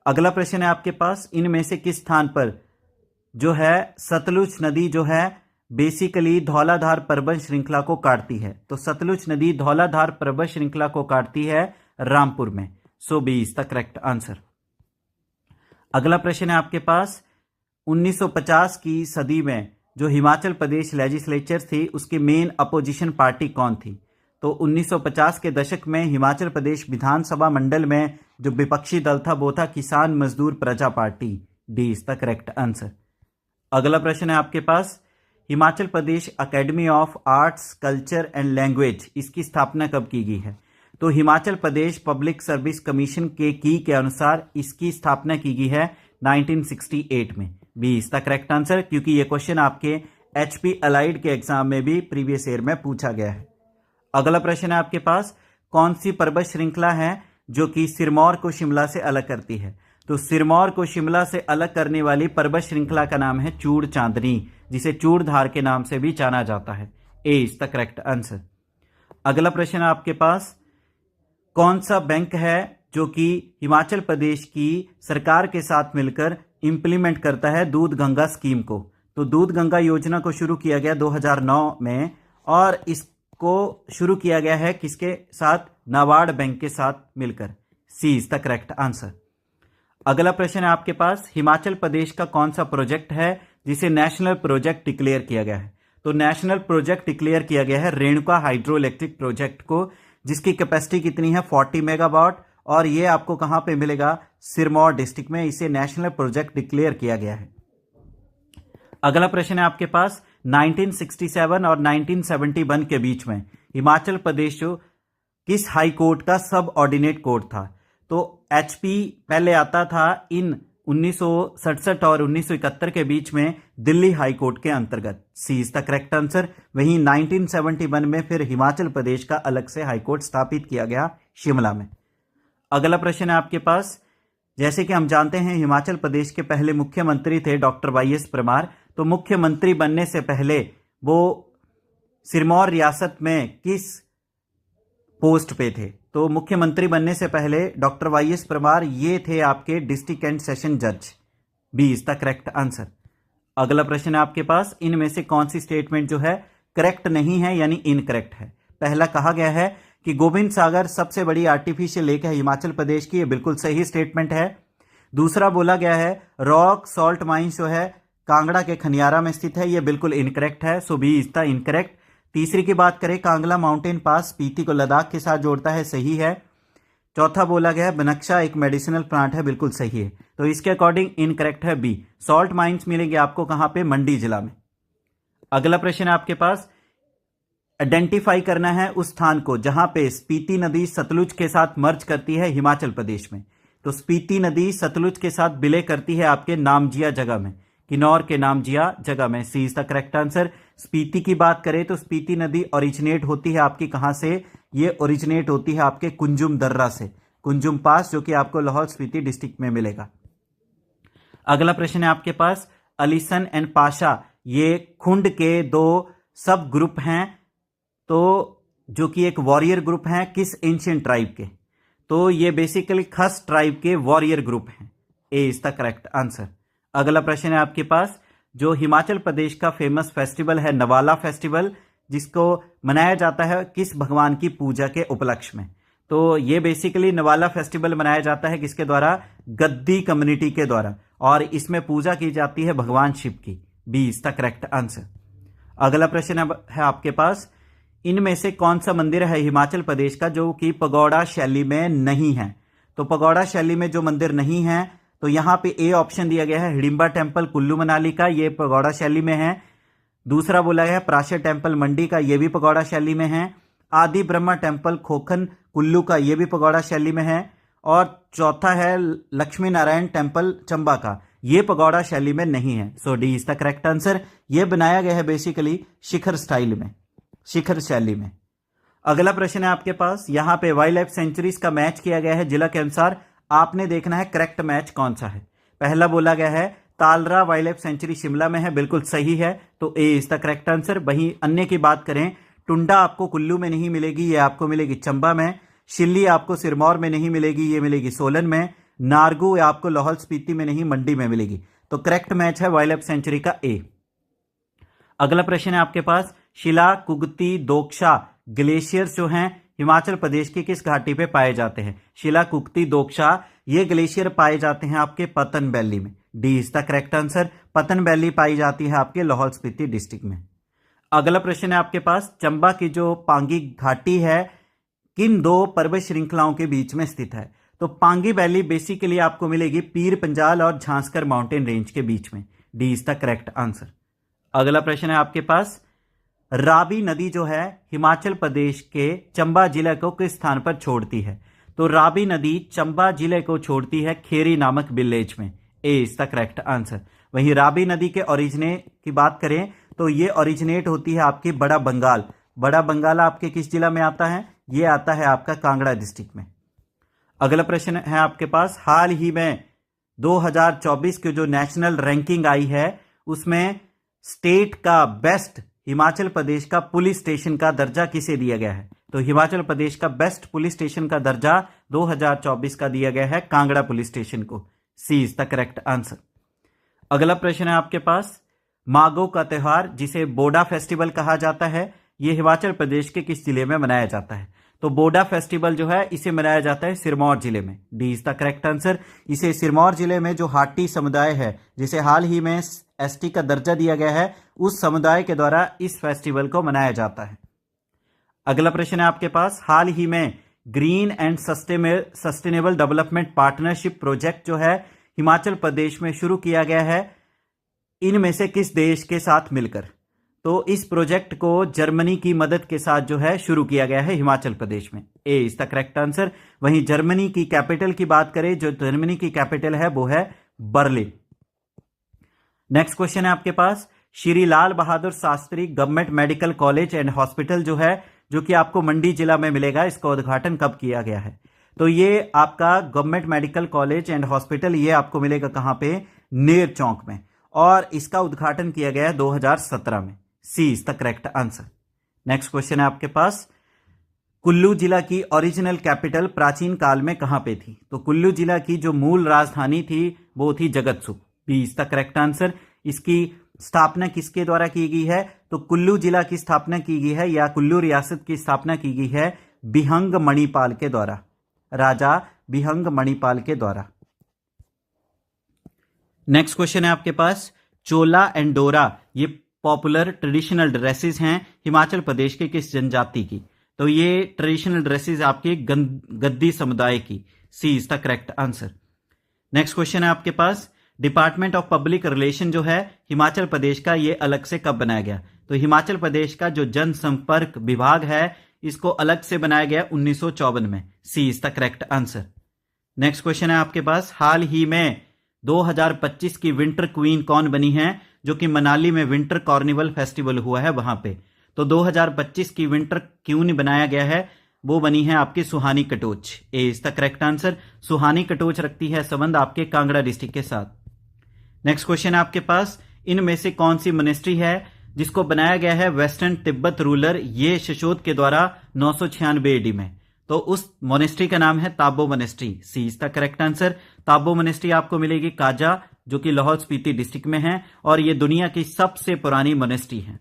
अगला प्रश्न है आपके पास, इनमें से किस स्थान पर जो है सतलुज नदी जो है बेसिकली धौलाधार पर्वत श्रृंखला को काटती है? तो सतलुज नदी धौलाधार पर्वत श्रृंखला को काटती है रामपुर में। So B is the correct answer. अगला प्रश्न है आपके पास, 1950 की सदी में जो हिमाचल प्रदेश लेजिस्लेचर थी उसकी मेन अपोजिशन पार्टी कौन थी? तो 1950 के दशक में हिमाचल प्रदेश विधानसभा मंडल में जो विपक्षी दल था वो था Kisan Mazdoor Praja party. D is the correct answer. अगला प्रश्न है आपके पास, Himachal Pradesh academy of arts culture and language इसकी स्थापना कब की गई है? तो Himachal Pradesh public service commission के की के अनुसार इसकी स्थापना की गई है 1968 में। B is the correct answer, क्योंकि ये क्वेश्चन आपके एचपी अलाइड के एग्जाम में भी प्रीवियस ईयर में पूछा गया है। अगला प्रश्न है आपके पास, कौन सी पर्वत श्रृंखला है जो कि सिरमौर को शिमला से अलग करती है? तो सिरमौर को शिमला से अलग करने वाली पर्वत श्रृंखला का नाम है चूड़ चांदनी, जिसे चूड़धार के नाम से भी जाना जाता है। A is the correct answer. अगला प्रश्न आपके पास, कौन सा बैंक है जो कि हिमाचल प्रदेश की सरकार के साथ मिलकर इंप्लीमेंट करता है दूध गंगा स्कीम को? तो दूध गंगा योजना को शुरू किया गया 2009 में, और इसको शुरू किया गया है किसके साथ? नाबार्ड बैंक के साथ मिलकर। सी इज द करेक्ट आंसर। अगला प्रश्न है आपके पास, हिमाचल प्रदेश का कौन सा प्रोजेक्ट है जिसे नेशनल प्रोजेक्ट डिक्लेयर किया गया है? तो नेशनल प्रोजेक्ट डिक्लेयर किया गया है रेणुका हाइड्रो इलेक्ट्रिक प्रोजेक्ट को, जिसकी कैपेसिटी कितनी है? 40 मेगावाट, और ये आपको कहां पे मिलेगा? सिरमौर डिस्ट्रिक्ट में इसे नेशनल प्रोजेक्ट डिक्लेयर किया गया है। अगला प्रश्न है आपके पास, 1967 और 1971 के बीच में हिमाचल प्रदेश जो किस हाई कोर्ट का सब ऑर्डिनेट कोर्ट था? तो एचपी पहले आता था इन 1967 और 1971 के बीच में दिल्ली हाई कोर्ट के अंतर्गत। सी इज द करेक्ट आंसर। वहीं 1971 में फिर हिमाचल प्रदेश का अलग से हाई कोर्ट स्थापित किया गया शिमला में। अगला प्रश्न है आपके पास, जैसे कि हम जानते हैं हिमाचल प्रदेश के पहले मुख्यमंत्री थे डॉक्टर वाईएस परमार। तो मुख्यमंत्री बनने से पहले वो सिरमौर रियासत में किस पोस्ट पे थे? तो मुख्यमंत्री बनने से पहले डॉक्टर वाईएस परमार ये थे आपके डिस्ट्रिक्ट एंड सेशन जज। B is the correct answer. अगला प्रश्न है आपके पास, इनमें से कौन सी स्टेटमेंट जो है करेक्ट नहीं है यानी इनकरेक्ट है? पहला कहा गया है कि गोविंद सागर सबसे बड़ी आर्टिफिशियल लेक है हिमाचल प्रदेश की, ये बिल्कुल सही स्टेटमेंट है। दूसरा बोला गया है रॉक सॉल्ट माइंस जो है कांगड़ा के खनियारा में स्थित है, ये बिल्कुल इनकरेक्ट है। So B is the incorrect. तीसरी की बात करें, कांगला माउंटेन पास स्पीति को लद्दाख के साथ जोड़ता है, सही है। चौथा बोला गया है बनक्शा एक मेडिसिनल प्लांट है, बिल्कुल सही है। तो इसके अकॉर्डिंग इनकरेक्ट है बी। सॉल्ट माइंस मिलेंगे आपको कहां पे? मंडी जिला में। अगला प्रश्न है आपके पास, आइडेंटिफाई करना है उस स्थान को जहां पे स्पीति नदी सतलुज के साथ मर्ज करती है हिमाचल प्रदेश में। तो स्पीति नदी सतलुज के साथ विलय करती है आपके नामजिया जगह में, किन्नौर के नामजिया जगह में। C is the correct answer. Spiti की बात करें तो स्पीति नदी ओरिजिनेट होती है आपकी कहां से? ये ओरिजिनेट होती है आपके कुंजुम दर्रा से, कुंजुम पास, जो कि आपको लाहौल स्पीति डिस्ट्रिक्ट में मिलेगा। अगला प्रश्न है आपके पास, अलीसन एंड पाशा ये खुंड के दो सब ग्रुप हैं, तो जो कि एक वॉरियर ग्रुप हैं किस एंशिएंट ट्राइब के? तो ये बेसिकली खस ट्राइब के वॉरियर ग्रुप हैं। A is the correct answer. अगला प्रश्न है आपके पास, जो हिमाचल प्रदेश का फेमस फेस्टिवल है नवाला फेस्टिवल, जिसको मनाया जाता है किस भगवान की पूजा के उपलक्ष्य में। तो ये बेसिकली नवाला फेस्टिवल मनाया जाता है किसके द्वारा, गद्दी कम्युनिटी के द्वारा, और इसमें पूजा की जाती है भगवान शिव की। B is the correct answer. अगला प्रश्न है आपके पास, इनमें से कौन सा मंदिर है हिमाचल प्रदेश का जो कि पगोड़ा शैली में नहीं है। तो पगोड़ा शैली में जो मंदिर नहीं है, तो यहां पे ए ऑप्शन दिया गया है हिडिंबा टेम्पल कुल्लू मनाली का, ये पगोड़ा शैली में है। दूसरा बोला गया है प्राशर टेम्पल मंडी का, ये भी पगोड़ा शैली में है। आदि ब्रह्मा टेम्पल खोखन कुल्लू का, ये भी पगोड़ा शैली में है। और चौथा है लक्ष्मी नारायण टेम्पल चंबा का, ये पगोड़ा शैली में नहीं है। So D is the correct answer. ये बनाया गया है बेसिकली शिखर स्टाइल में, शिखर शैली में। अगला प्रश्न है आपके पास, यहां पे वाइल्ड लाइफ सेंचुरीज का मैच किया गया है जिला के अनुसार, आपने देखना है करेक्ट मैच कौन सा है। पहला बोला गया है तालरा वाइल्ड लाइफ सेंचुरी शिमला में है, बिल्कुल सही है, तो ए इज द करेक्ट आंसर। वहीं अन्य की बात करें, टुंडा आपको कुल्लू में नहीं मिलेगी, ये आपको मिलेगी चंबा में। शिल्ली आपको सिरमौर में नहीं मिलेगी, ये मिलेगी सोलन में। नारगू आपको लाहौल स्पीति में नहीं, मंडी में मिलेगी। तो करेक्ट मैच है वाइल्ड लाइफ सेंचुरी का ए। अगला प्रश्न है आपके पास, शिला कुगती दोकशा ग्लेशियर्स जो हैं हिमाचल प्रदेश की किस घाटी पे पाए जाते हैं। शिला कुगती दोकशा ये ग्लेशियर पाए जाते हैं आपके पतन वैली में। D is the correct answer. पतन वैली पाई जाती है आपके लाहौल स्पीति डिस्ट्रिक्ट में। अगला प्रश्न है आपके पास, चंबा की जो पांगी घाटी है किन दो पर्वत श्रृंखलाओं के बीच में स्थित है। तो पांगी वैली बेसिकली आपको मिलेगी पीर पंजाल और झांसकर माउंटेन रेंज के बीच में। D is the correct answer. अगला प्रश्न है आपके पास, रावी नदी जो है हिमाचल प्रदेश के चंबा जिले को किस स्थान पर छोड़ती है। तो रावी नदी चंबा जिले को छोड़ती है खेरी नामक विलेज में। A is the correct answer. वहीं रावी नदी के ओरिजिनेट की बात करें तो ये ओरिजिनेट होती है आपकी बड़ा बंगाल। बड़ा बंगाल आपके किस जिला में आता है, ये आता है आपका कांगड़ा डिस्ट्रिक्ट में। अगला प्रश्न है आपके पास, हाल ही में 2024 की जो नेशनल रैंकिंग आई है उसमें स्टेट का बेस्ट हिमाचल प्रदेश का पुलिस स्टेशन का दर्जा किसे दिया गया है। तो हिमाचल प्रदेश का बेस्ट पुलिस स्टेशन का दर्जा 2024 का दिया गया है कांगड़ा पुलिस स्टेशन को। C is the correct answer. अगला प्रश्न है आपके पास, मागो का त्योहार जिसे बोडा फेस्टिवल कहा जाता है, यह हिमाचल प्रदेश के किस जिले में मनाया जाता है। तो बोडा फेस्टिवल जो है इसे मनाया जाता है सिरमौर जिले में। D is the correct answer. इसे सिरमौर जिले में जो हाटी समुदाय है जिसे हाल ही में एसटी का दर्जा दिया गया है, उस समुदाय के द्वारा इस फेस्टिवल को मनाया जाता है। अगला प्रश्न है आपके पास, हाल ही में green and sustainable development partnership project जो है हिमाचल प्रदेश में शुरू किया गया है, इनमें से किस देश के साथ मिलकर। तो इस प्रोजेक्ट को जर्मनी की मदद के साथ जो है शुरू किया गया है हिमाचल प्रदेश में। A is the correct answer. वहीं जर्मनी की कैपिटल की बात करें, जो जर्मनी की कैपिटल है वो है बर्लिन। नेक्स्ट क्वेश्चन है आपके पास, Shri Lal Bahadur Shastri government medical college and hospital जो है, जो कि आपको मंडी जिला में मिलेगा, इसका उद्घाटन कब किया गया है। तो ये आपका government medical college and hospital ये आपको मिलेगा कहां पे, नेर चौक में, और इसका उद्घाटन किया गया है 2017 में। C is the correct answer. Next question है आपके पास, कुल्लू जिला की ओरिजिनल कैपिटल प्राचीन काल में कहां पे थी। तो कुल्लू जिला की जो मूल राजधानी थी वो थी Jagatsukh. B is the correct answer. इसकी स्थापना किसके द्वारा की गई है। तो कुल्लू जिला की स्थापना की गई है या कुल्लू रियासत की स्थापना की गई है बिहंग मणिपाल के द्वारा, राजा बिहंग मणिपाल के द्वारा। नेक्स्ट क्वेश्चन है आपके पास, चोला एंड डोरा ये पॉपुलर ट्रेडिशनल ड्रेसेस हैं हिमाचल प्रदेश के किस जनजाति की। तो ये ट्रेडिशनल ड्रेसेस आपके गद्दी समुदाय की। C is the correct answer. Next question है आपके पास, डिपार्टमेंट ऑफ पब्लिक रिलेशन जो है हिमाचल प्रदेश का, ये अलग से कब बनाया गया। तो हिमाचल प्रदेश का जो जनसंपर्क विभाग है इसको अलग से बनाया गया 1954 में। C is the correct answer. Next question है आपके पास, हाल ही में 2025 की विंटर क्वीन कौन बनी है, जो कि मनाली में विंटर कार्निवल फेस्टिवल हुआ है वहां पे। तो 2025 की विंटर क्वीन बनाया गया है, वो बनी है आपकी सुहानी कटोच। ए इज द करेक्ट आंसर। सुहानी कटोच रखती है संबंध आपके कांगड़ा डिस्ट्रिक्ट के साथ। नेक्स्ट क्वेश्चन है आपके पास, इनमें से कौन सी मिनिस्ट्री है जिसको बनाया गया है वेस्टर्न तिब्बत रूलर, ये शशोद के द्वारा 996 AD में। तो उस मोनेस्ट्री का नाम है Tabo monastery. C is the correct answer. Tabo monastery आपको मिलेगी काजा, जो कि लाहौल स्पीति डिस्ट्रिक्ट में है, और ये दुनिया की सबसे पुरानी मोनेस्ट्री है।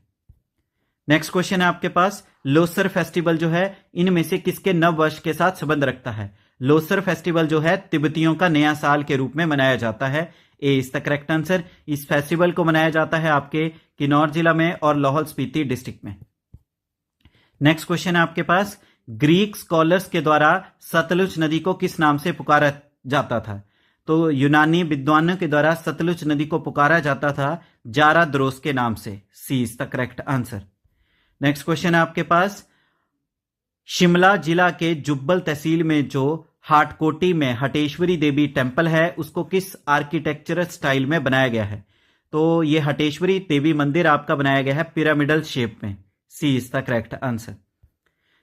नेक्स्ट क्वेश्चन है आपके पास, लोसर फेस्टिवल जो है इनमें से किसके नव वर्ष के साथ संबंध रखता है? लोसर फेस्टिवल जो है तिब्बतियों का नया साल के रूप में मनाया जाता है। A is the correct answer. इस फेस्टिवल को मनाया जाता है आपके किन्नौर जिला में और लाहौल स्पीति डिस्ट्रिक्ट में। नेक्स्ट क्वेश्चन है आपके पास, ग्रीक स्कॉलर्स के द्वारा सतलुज नदी को किस नाम से पुकारा जाता था? तो यूनानी विद्वानों के द्वारा सतलुज नदी को पुकारा जाता था जाराद्रोस के नाम से। C is the correct answer. Next question है आपके पास, शिमला जिला के जुब्बल तहसील में जो हाटकोटी में हटेश्वरी देवी टेम्पल है उसको किस आर्किटेक्चरल स्टाइल में बनाया गया है? तो ये हटेश्वरी देवी मंदिर आपका बनाया गया है पिरामिडल शेप में। C is the correct answer.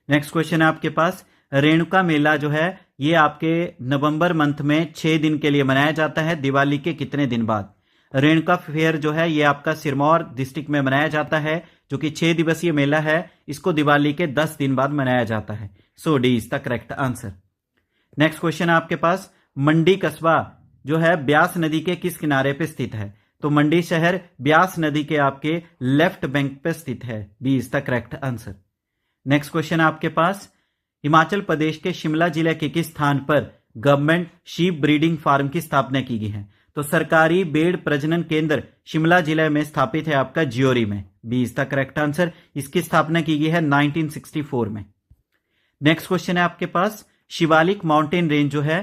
Next question है आपके पास, रेणुका मेला जो है ये आपके नवंबर मंथ में 6 दिन के लिए मनाया जाता है, दिवाली के कितने दिन बाद? रेणुका फेयर जो है ये आपका सिरमौर डिस्ट्रिक्ट में मनाया जाता है, जो कि 6 दिवसीय मेला है। इसको दिवाली के 10 दिन बाद मनाया जाता है। So D is the correct answer. Next question है आपके पास, मंडी कस्बा जो है ब्यास नदी के किस किनारे पे स्थित है? तो मंडी शहर ब्यास नदी के आपके लेफ्ट बैंक पे स्थित है। B is the correct answer. Next question है आपके पास, हिमाचल प्रदेश के शिमला जिले के किस स्थान पर गवर्नमेंट शीप ब्रीडिंग फार्म की स्थापना की गई है? तो सरकारी भेड़ प्रजनन केंद्र शिमला जिले में स्थापित है आपका जियोरी में। B is the correct answer. इसकी स्थापना की गई है 1964 में। नेक्स्ट क्वेश्चन है आपके पास, शिवालिक माउंटेन रेंज जो है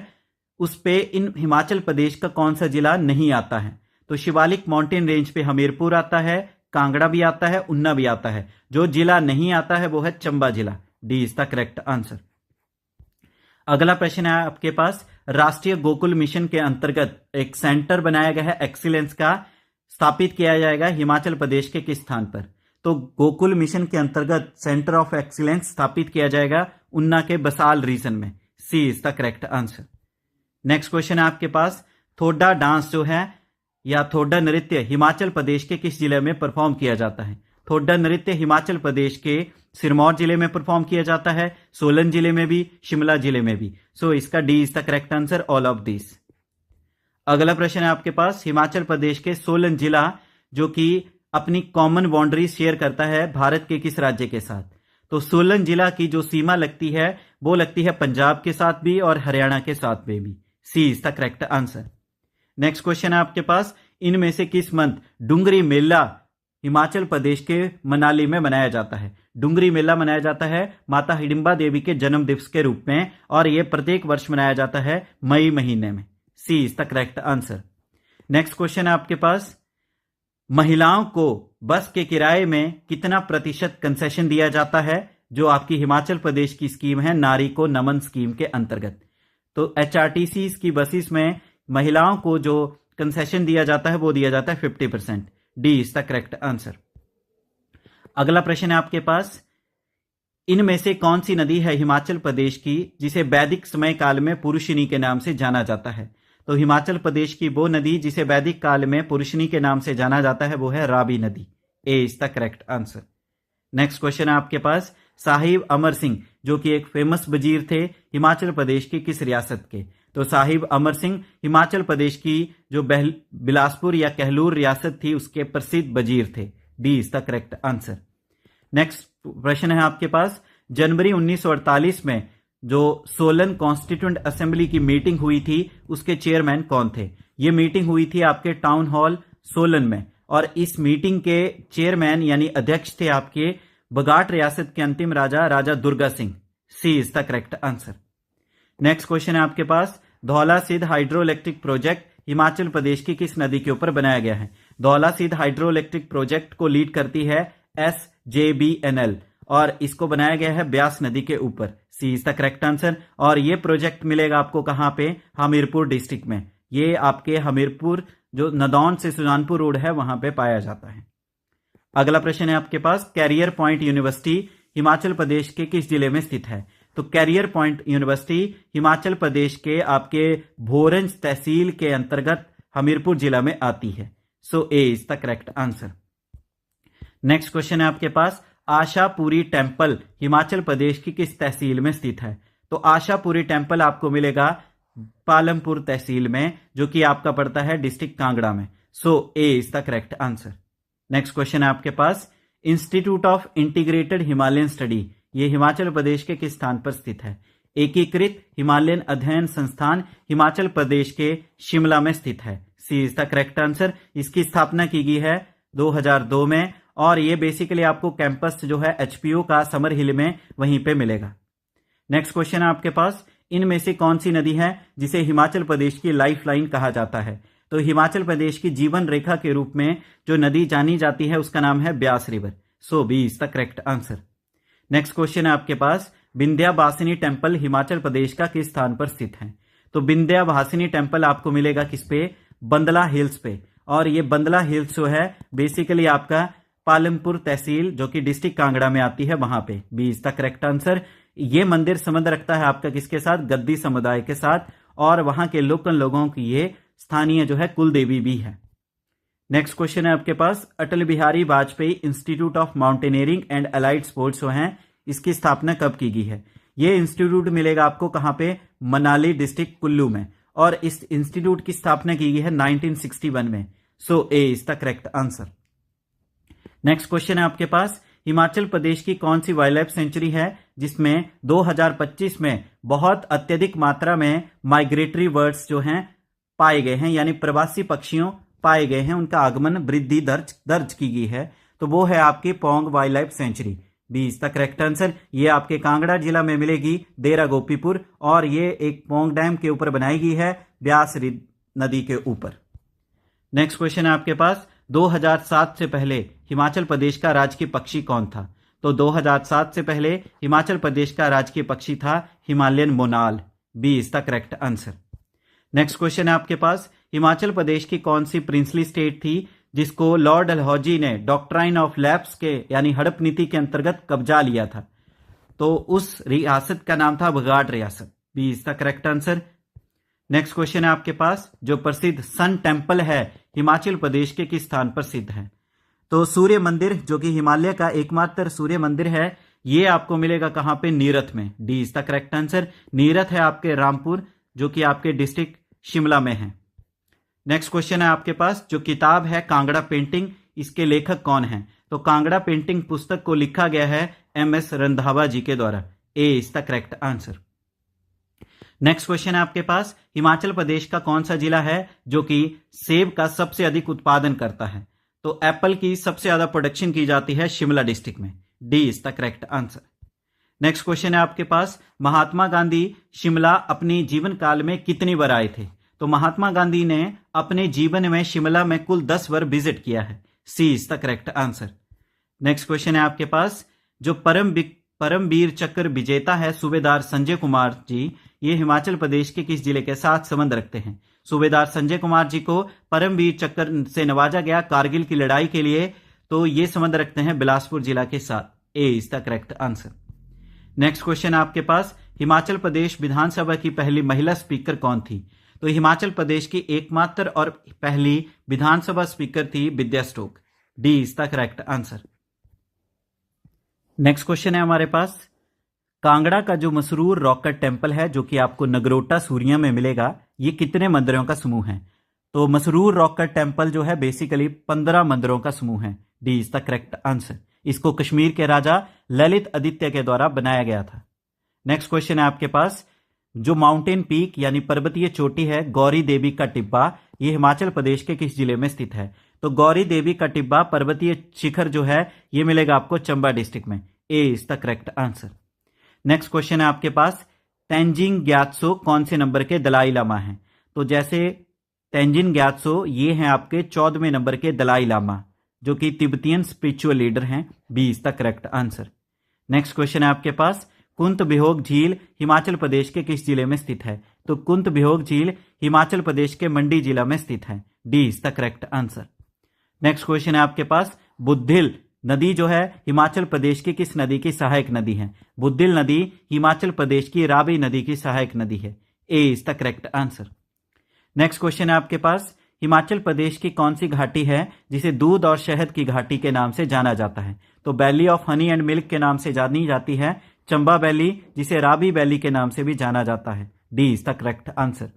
उस पे इन हिमाचल प्रदेश का कौन सा जिला नहीं आता है? तो शिवालिक माउंटेन रेंज पे हमीरपुर आता है, कांगड़ा भी आता है, ऊना भी आता है। जो जिला नहीं आता है वो है चंबा जिला। D is the correct answer. अगला प्रश्न है आपके पास, राष्ट्रीय गोकुल मिशन के अंतर्गत एक सेंटर बनाया गया है एक्सीलेंस का, स्थापित किया जाएगा हिमाचल प्रदेश के किस स्थान पर? तो गोकुल मिशन के अंतर्गत सेंटर ऑफ एक्सीलेंस स्थापित किया जाएगा ऊना के बसाल रीजन में। C is the correct answer. Next question है आपके पास, थोड़ा डांस जो है या थोड़ा नृत्य हिमाचल प्रदेश के किस जिले में परफॉर्म किया जाता है? थोड़ा नृत्य हिमाचल प्रदेश के सिरमौर जिले में परफॉर्म किया जाता है, सोलन जिले में भी, शिमला जिले में भी। सो इसका D is the correct answer, all of this. अगला प्रश्न है आपके पास, हिमाचल प्रदेश के सोलन जिला जो कि अपनी कॉमन बाउंड्री शेयर करता है भारत के किस राज्य के साथ? तो सोलन जिला की जो सीमा लगती है वो लगती है पंजाब के साथ भी और हरियाणा के साथ में भी। C is the correct answer. Next question है आपके पास, इनमें से किस मंथ डुंगरी मेला हिमाचल प्रदेश के मनाली में मनाया जाता है? डुंगरी मेला मनाया जाता है माता हिडिंबा देवी के जन्म दिवस के रूप में, और यह प्रत्येक वर्ष मनाया जाता है मई महीने में। C is the correct answer. Next question है आपके पास, महिलाओं को बस के किराए में कितना प्रतिशत कंसेशन दिया जाता है जो आपकी हिमाचल प्रदेश की स्कीम है नारी को नमन स्कीम के अंतर्गत? तो एचआरटीसी की बसेस में महिलाओं को जो कंसेशन दिया जाता है वो दिया जाता है 50%। D is the correct answer. अगला प्रश्न है आपके पास, इनमें से कौन सी नदी है हिमाचल प्रदेश की जिसे वैदिक समय काल में पुरुषिनी के नाम से जाना जाता है? तो हिमाचल प्रदेश की वो नदी जिसे वैदिक काल में पुरुषिनी के नाम से जाना जाता है वो है रावी नदी। A is the correct answer. Next question है आपके पास, साहिब अमर सिंह जो कि एक फेमस वजीर थे हिमाचल प्रदेश की किस रियासत के? तो साहिब अमर सिंह हिमाचल प्रदेश की जो बिलासपुर या कहलूर रियासत थी उसके प्रसिद्ध वजीर थे। D is the correct answer. Next प्रश्न है आपके पास, जनवरी 1948 में जो सोलन कॉन्स्टिट्यूएंट असेंबली की मीटिंग हुई थी उसके चेयरमैन कौन थे? ये मीटिंग हुई थी आपके टाउन हॉल सोलन में, और इस मीटिंग के चेयरमैन यानी अध्यक्ष थे आपके बगाट रियासत के अंतिम राजा राजा Durga Singh. C is the correct answer. Next question है आपके पास, Dhaula Sidh hydro electric project Himachal Pradesh की किस नदी के ऊपर बनाया गया है? Dhaula Sidh hydro electric project को लीड करती है SJBNL और इसको बनाया गया है ब्यास नदी के ऊपर। सी इज द करेक्ट आंसर। और ये प्रोजेक्ट मिलेगा आपको कहां पे? हमीरपुर डिस्ट्रिक्ट में। ये आपके हमीरपुर जो नदौन से सुजानपुर रोड है वहां पे पाया जाता है। अगला प्रश्न है आपके पास, career point university Himachal Pradesh के किस जिले में स्थित है? तो career point university Himachal Pradesh के आपके भोरंज तहसील के अंतर्गत हमीरपुर जिला में आती है। So A is the correct answer. Next question है आपके पास, आशापुरी टेम्पल हिमाचल प्रदेश की किस तहसील में स्थित है? तो आशापुरी टेम्पल आपको मिलेगा पालमपुर तहसील में, जो कि आपका पड़ता है डिस्ट्रिक्ट कांगड़ा में। So A is the correct answer. Next question है आपके पास, institute of integrated Himalayan study ये हिमाचल प्रदेश के किस स्थान पर स्थित है? एकीकृत हिमालयन अध्ययन संस्थान हिमाचल प्रदेश के शिमला में स्थित है। C is the correct answer. इसकी स्थापना की गई है 2002 में और ये बेसिकली आपको कैंपस जो है एचपीयू का समर हिल में वहीं पे मिलेगा। नेक्स्ट क्वेश्चन है आपके पास, इनमें से कौन सी नदी है जिसे हिमाचल प्रदेश की लाइफलाइन कहा जाता है? तो हिमाचल प्रदेश की जीवन रेखा के रूप में जो नदी जानी जाती है उसका नाम है Beas river. So B is the correct answer. Next question है आपके पास, विंध्यावासिनी टेम्पल हिमाचल प्रदेश का किस स्थान पर स्थित है? तो विंध्यावासिनी टेम्पल आपको मिलेगा किस पे? बंदला हिल्स पे। और ये बंदला हिल्स जो है बेसिकली आपका पालमपुर तहसील जो कि डिस्ट्रिक्ट कांगड़ा में आती है वहां पे। B is the correct answer. ये मंदिर संबंध रखता है आपका किसके साथ? गद्दी समुदाय के साथ, और वहां के लोकल लोगों की ये स्थानीय जो है कुल देवी भी है। नेक्स्ट क्वेश्चन है आपके पास, Atal Bihari Vajpayee institute of mountaineering and allied sports जो है इसकी स्थापना कब की गई है? ये इंस्टीट्यूट मिलेगा आपको कहां पे? मनाली डिस्ट्रिक्ट कुल्लू में, और इस इंस्टीट्यूट की स्थापना की गई है 1961 में। So A is the correct answer. Next question है आपके पास, हिमाचल प्रदेश की कौन सी वाइल्ड लाइफ सेंचुरी है जिसमें 2025 में बहुत अत्यधिक मात्रा में माइग्रेटरी बर्ड्स जो हैं पाए गए हैं, यानी प्रवासी पक्षियों पाए गए हैं, उनका आगमन वृद्धि दर्ज की गई है? तो वो है आपकी Pong wild life sanctuary. B is the correct answer. ये आपके कांगड़ा जिला में मिलेगी, देरा गोपीपुर, और ये एक पौंग डैम के ऊपर बनाई गई है, ब्यास नदी के ऊपर। नेक्स्ट क्वेश्चन है आपके पास, 2007 से पहले हिमाचल प्रदेश का राजकीय पक्षी कौन था? तो 2007 से पहले हिमाचल प्रदेश का राजकीय पक्षी था Himalayan monal. B is the correct answer. Next question है आपके पास, हिमाचल प्रदेश की कौन सी प्रिंसली स्टेट थी जिसको लॉर्ड डलहौजी ने डॉक्ट्राइन ऑफ लैप्स के यानी हड़प नीति के अंतर्गत कब्जा लिया था? तो उस रियासत का नाम था बगाड़ रियासत। B is the correct answer. Next question है आपके पास, जो प्रसिद्ध सन टेम्पल है हिमाचल प्रदेश के किस स्थान पर स्थित है? तो सूर्य मंदिर जो कि हिमालय का एकमात्र सूर्य मंदिर है, ये आपको मिलेगा कहां पे? नीरथ में। D is the correct answer. Nirath है आपके रामपुर जो कि आपके डिस्ट्रिक्ट शिमला में है। नेक्स्ट क्वेश्चन है आपके पास, जो किताब है कांगड़ा पेंटिंग, इसके लेखक कौन है? तो कांगड़ा पेंटिंग पुस्तक को लिखा गया है एम.एस. रंधावा जी के द्वारा। A is the correct answer. Next question है आपके पास, हिमाचल प्रदेश का कौन सा जिला है जो कि सेब का सबसे अधिक उत्पादन करता है? तो एप्पल की सबसे ज्यादा प्रोडक्शन की जाती है शिमला डिस्ट्रिक्ट में। D is the correct answer. Next question है आपके पास, महात्मा गांधी शिमला अपनी जीवन काल में कितनी बार आए थे? तो महात्मा गांधी ने अपने जीवन में शिमला में कुल 10 बार विजिट किया है। C is the correct answer. Next question है आपके पास, जो परमवीर चक्र विजेता है सूबेदार संजय कुमार जी, ये हिमाचल प्रदेश के किस जिले के साथ संबंध रखते हैं? सूबेदार संजय कुमार जी को परमवीर चक्र से नवाजा गया कारगिल की लड़ाई के लिए, तो ये संबंध रखते हैं बिलासपुर जिला के साथ। A is the correct answer. Next question आपके पास, हिमाचल प्रदेश विधानसभा की पहली महिला स्पीकर कौन थी? तो हिमाचल प्रदेश की एकमात्र और पहली विधानसभा स्पीकर थी Vidya Stokes. D is the correct answer. Next question है हमारे पास, कांगड़ा का जो मसरूर रॉकेट टेम्पल है जो कि आपको नगरोटा सूरिया में मिलेगा, ये कितने मंदिरों का समूह है? तो मसरूर रॉकेट टेम्पल जो है बेसिकली 15 मंदिरों का समूह है। D is the correct answer. इसको कश्मीर के राजा ललित आदित्य के द्वारा बनाया गया था। नेक्स्ट क्वेश्चन है आपके पास, जो माउंटेन पीक यानी पर्वतीय चोटी है गौरी देवी का टिब्बा, ये हिमाचल प्रदेश के किस जिले में स्थित है? तो गौरी देवी का टिब्बा पर्वतीय शिखर जो है ये मिलेगा आपको चंबा डिस्ट्रिक्ट में। A is the correct answer. Next question है आपके पास, तेंजिंग ग्यात्सो कौन से नंबर के दलाई लामा हैं? तो जैसे तेंजिन ग्यात्सो ये हैं आपके 14वें नंबर के दलाई लामा जो कि तिब्बतियन स्पिरिचुअल लीडर हैं। B is the correct answer. Next question है आपके पास, कुंत बिहोग झील हिमाचल प्रदेश के किस जिले में स्थित है? तो कुंत बिहोग झील हिमाचल प्रदेश के मंडी जिला में स्थित है। D is the correct answer. Next question है आपके पास, बुद्धिल नदी जो है हिमाचल प्रदेश की किस नदी की सहायक नदी है? बुद्धिल नदी हिमाचल प्रदेश की रावी नदी की सहायक नदी है। A is the correct answer. Next question है आपके पास, हिमाचल प्रदेश की कौन सी घाटी है जिसे दूध और शहद की घाटी के नाम से जाना जाता है? तो valley of honey and milk के नाम से जानी जाती है चंबा वैली, जिसे राबी वैली के नाम से भी जाना जाता है। D is the correct answer.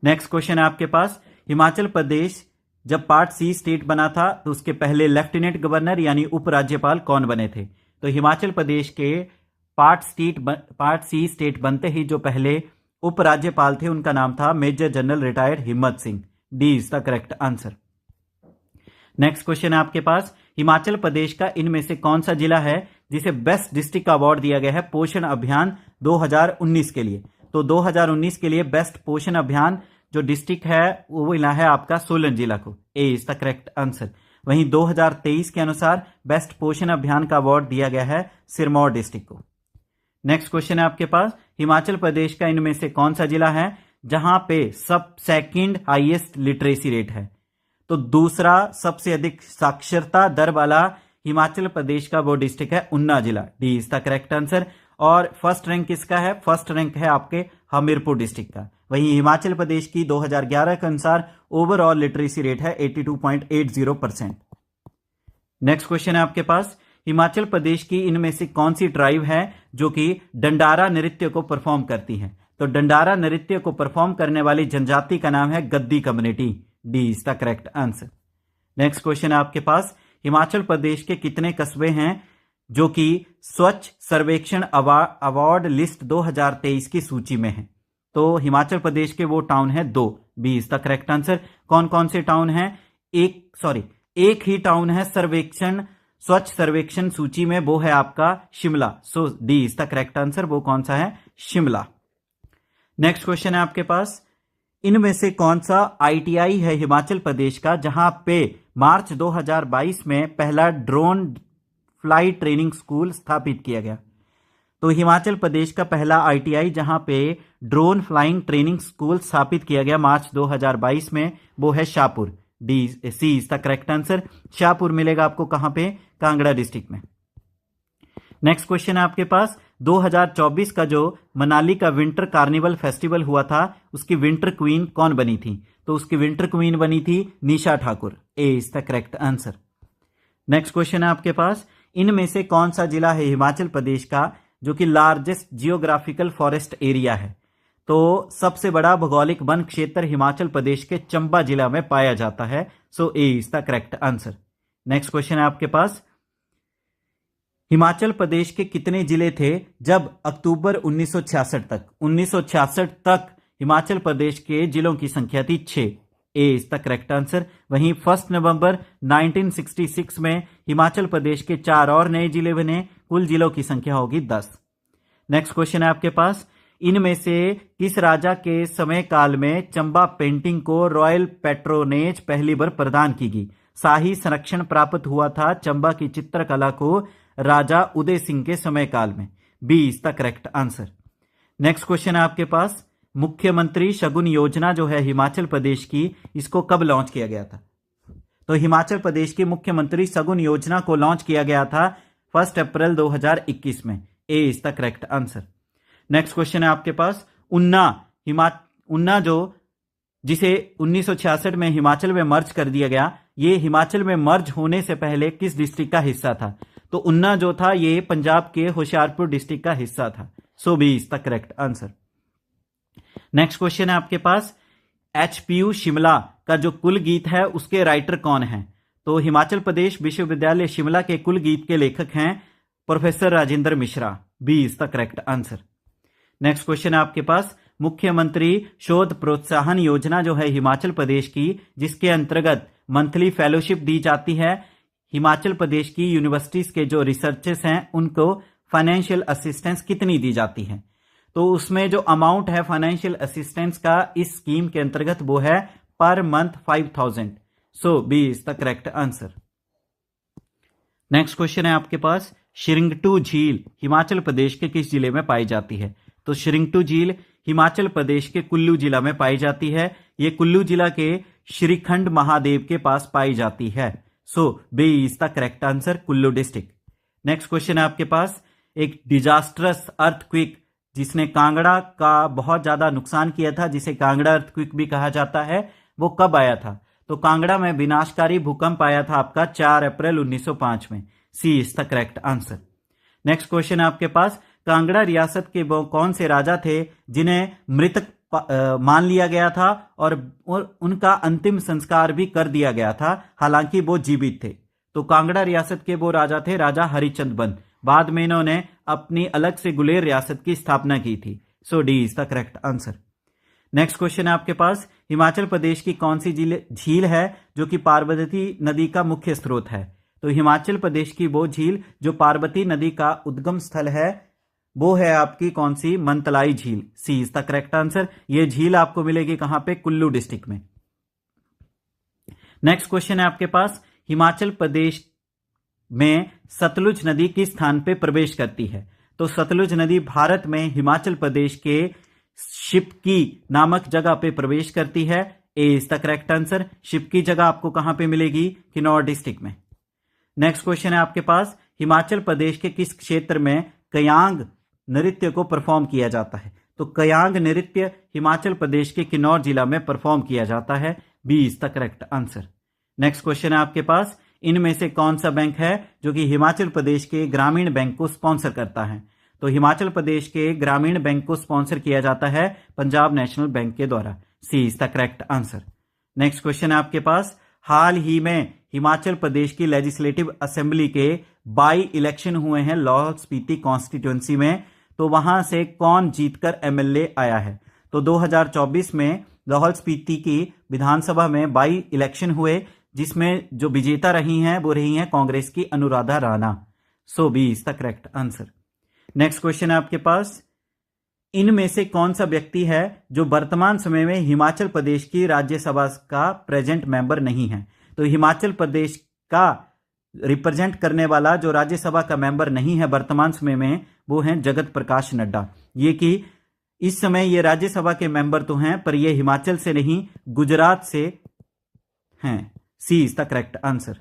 Next question है आपके पास, हिमाचल प्रदेश जब पार्ट सी स्टेट बना था तो उसके पहले लेफ्टिनेंट गवर्नर यानी उपराज्यपाल कौन बने थे? तो हिमाचल प्रदेश के पार्ट सी स्टेट बनते ही जो पहले उपराज्यपाल थे उनका नाम था मेजर जनरल रिटायर्ड हिम्मत Singh. D is the correct answer. Next question है आपके पास, हिमाचल प्रदेश का इनमें से कौन सा जिला है जिसे बेस्ट डिस्ट्रिक्ट का अवार्ड दिया गया है पोषण अभियान 2019 के लिए? तो 2019 के लिए बेस्ट पोषण अभियान जो डिस्ट्रिक्ट है वो मिला है आपका सोलन जिला को। ए इज द करेक्ट आंसर। वहीं 2023 के अनुसार बेस्ट पोषण अभियान का अवार्ड दिया गया है सिरमौर डिस्ट्रिक्ट को। नेक्स्ट क्वेश्चन है आपके पास, हिमाचल प्रदेश का इनमें से कौन सा जिला है जहां पे सेकंड हाईएस्ट लिटरेसी रेट है? तो दूसरा सबसे अधिक साक्षरता दर वाला हिमाचल प्रदेश का वो डिस्ट्रिक्ट है ऊना जिला। D is the correct answer. और फर्स्ट रैंक किसका है? फर्स्ट रैंक है आपके हमीरपुर डिस्ट्रिक्ट का। वहीं हिमाचल प्रदेश की 2011 के अनुसार ओवरऑल लिटरेसी रेट है 82.80%। नेक्स्ट क्वेश्चन है आपके पास, हिमाचल प्रदेश की इनमें से कौन सी ट्राइब है जो कि डंडारा नृत्य को परफॉर्म करती है? तो डंडारा नृत्य को परफॉर्म करने वाली जनजाति का नाम है गद्दी community. D is the correct answer. Next question है आपके पास, हिमाचल प्रदेश के कितने कस्बे हैं जो कि स्वच्छ सर्वेक्षण अवार्ड लिस्ट 2023 की सूची में है? तो हिमाचल प्रदेश के वो टाउन है 2। B is the correct answer. कौन कौन से टाउन हैं? एक ही टाउन है स्वच्छ सर्वेक्षण सूची में, वो है आपका Shimla. So D is the correct answer. वो कौन सा है? शिमला। नेक्स्ट क्वेश्चन है आपके पास, इनमें से कौन सा आईटीआई है हिमाचल प्रदेश का जहां पे मार्च 2022 में पहला ड्रोन फ्लाइट ट्रेनिंग स्कूल स्थापित किया गया? तो हिमाचल प्रदेश का पहला आईटीआई जहां पे ड्रोन फ्लाइंग ट्रेनिंग स्कूल स्थापित किया गया मार्च 2022 में, वो है Shahpur. C is the correct answer. Shahpur मिलेगा आपको कहां पे? कांगड़ा डिस्ट्रिक्ट में। नेक्स्ट क्वेश्चन है आपके पास, 2024 का जो मनाली का विंटर कार्निवल फेस्टिवल हुआ था उसकी विंटर क्वीन कौन बनी थी? तो उसकी विंटर क्वीन बनी थी Nisha Thakur. A is the correct answer. Next question है आपके पास, इनमें से कौन सा जिला है हिमाचल प्रदेश का जो कि लार्जेस्ट जियोग्राफिकल फॉरेस्ट एरिया है? तो सबसे बड़ा भौगोलिक वन क्षेत्र हिमाचल प्रदेश के चंबा जिला में पाया जाता है। So A is the correct answer. Next question है आपके पास, हिमाचल प्रदेश के कितने जिले थे जब अक्टूबर 1966 तक हिमाचल प्रदेश के जिलों की संख्या थी 6? ए इज द करेक्ट आंसर। वहीं 1 नवंबर 1966 में हिमाचल प्रदेश के 4 और नए जिले बने, कुल जिलों की संख्या होगी 10। नेक्स्ट क्वेश्चन है आपके पास, इनमें से किस राजा के समय काल में चंबा पेंटिंग को रॉयल पैट्रोनेज पहली बार प्रदान की गई? शाही संरक्षण प्राप्त हुआ था चंबा की चित्रकला को राजा उदय सिंह के समय काल में। B is the correct answer. Next question है आपके पास, मुख्यमंत्री शगुन योजना जो है हिमाचल प्रदेश की, इसको कब लॉन्च किया गया था? तो हिमाचल प्रदेश की मुख्यमंत्री शगुन योजना को लॉन्च किया गया था 1 अप्रैल 2021 में। A is the correct answer. Next question है आपके पास, उन्ना जो जिसे 1966 में हिमाचल में मर्ज कर दिया गया, ये हिमाचल में मर्ज होने से पहले किस डिस्ट्रिक्ट का हिस्सा था? तो उन्ना जो था ये पंजाब के होशियारपुर डिस्ट्रिक्ट का हिस्सा था। So B is the correct answer. Next question है आपके पास, HPU शिमला का जो कुल गीत है उसके राइटर कौन है? तो हिमाचल प्रदेश विश्वविद्यालय शिमला के कुल गीत के लेखक हैं professor Rajendra Mishra. B is the correct answer. Next question है आपके पास, मुख्यमंत्री शोध प्रोत्साहन योजना जो है हिमाचल प्रदेश की, जिसके अंतर्गत मंथली फेलोशिप दी जाती है, हिमाचल प्रदेश की यूनिवर्सिटीज के जो रिसर्चर्स हैं उनको फाइनेंशियल असिस्टेंस कितनी दी जाती है? तो उसमें जो अमाउंट है फाइनेंशियल असिस्टेंस का इस स्कीम के अंतर्गत वो है per month 5000। So B is the correct answer. Next question है आपके पास, शिरिंगटू झील हिमाचल प्रदेश के किस जिले में पाई जाती है? तो शिरिंगटू झील हिमाचल प्रदेश के कुल्लू जिला में पाई जाती है। ये कुल्लू जिला के श्रीखंड महादेव के पास पाई जाती है। So B is the correct answer, Kullu district. Next question है आपके पास, एक डिजास्टरस अर्थक्वेक जिसने कांगड़ा का बहुत ज्यादा नुकसान किया था, जिसे कांगड़ा अर्थक्वेक भी कहा जाता है, वो कब आया था? तो कांगड़ा में विनाशकारी भूकंप आया था आपका 4 अप्रैल 1905 में। C is the correct answer. Next question है आपके पास, कांगड़ा रियासत के वो कौन से राजा थे जिन्हें मृतक मान लिया गया था और उनका अंतिम संस्कार भी कर दिया गया था, हालांकि वो जीवित थे? तो कांगड़ा रियासत के वो राजा थे राजा हरिचंद बंद। बाद में इन्होंने अपनी अलग से गुलेर रियासत की स्थापना की थी। So D is the correct answer. Next question है आपके पास, हिमाचल प्रदेश की कौन सी झील है जो कि पार्वती नदी का मुख्य स्रोत है? तो हिमाचल प्रदेश की वो झील जो पार्वती नदी का उद्गम स्थल है वो है आपकी कौन सी? मंतलाई झील। सी इज द करेक्ट आंसर। ये झील आपको मिलेगी कहां पे? कुल्लू डिस्ट्रिक्ट में। नेक्स्ट क्वेश्चन है आपके पास, हिमाचल प्रदेश में सतलुज नदी किस स्थान पे प्रवेश करती है? तो सतलुज नदी भारत में हिमाचल प्रदेश के शिपकी नामक जगह पे प्रवेश करती है। A is the correct answer. शिपकी जगह आपको कहां पे मिलेगी? किन्नौर डिस्ट्रिक्ट में। नेक्स्ट क्वेश्चन है आपके पास, हिमाचल प्रदेश के किस क्षेत्र में कयांग नृत्य को परफॉर्म किया जाता है? तो कयांग नृत्य हिमाचल प्रदेश के किन्नौर जिला में परफॉर्म किया जाता है। B is the correct answer. Next question है आपके पास, इनमें से कौन सा बैंक है जो कि हिमाचल प्रदेश के ग्रामीण बैंक को स्पॉन्सर करता है? तो हिमाचल प्रदेश के ग्रामीण बैंक को स्पॉन्सर किया जाता है पंजाब नेशनल बैंक के द्वारा। C is the correct answer. Next question है आपके पास, हाल ही में हिमाचल प्रदेश की लेजिस्लेटिव असेंबली के बाई इलेक्शन हुए हैं लाहौल स्पीति कॉन्स्टिट्यूंसी में, तो वहां से कौन जीतकर एमएलए आया है? तो 2024 में लाहौल स्पीति की विधानसभा में बाई इलेक्शन हुए जिसमें जो विजेता रही हैं वो रही हैं कांग्रेस की Anuradha Rana. So B is the correct answer. Next question है आपके पास, इनमें से कौन सा व्यक्ति है जो वर्तमान समय में हिमाचल प्रदेश की राज्यसभा का प्रेजेंट मेंबर नहीं है? तो हिमाचल प्रदेश का रिप्रेजेंट करने वाला जो राज्यसभा का मेंबर नहीं है वर्तमान समय में वो हैं जगत प्रकाश नड्डा। ये कि इस समय ये राज्यसभा के मेंबर तो हैं पर ये हिमाचल से नहीं गुजरात से हैं। C is the correct answer.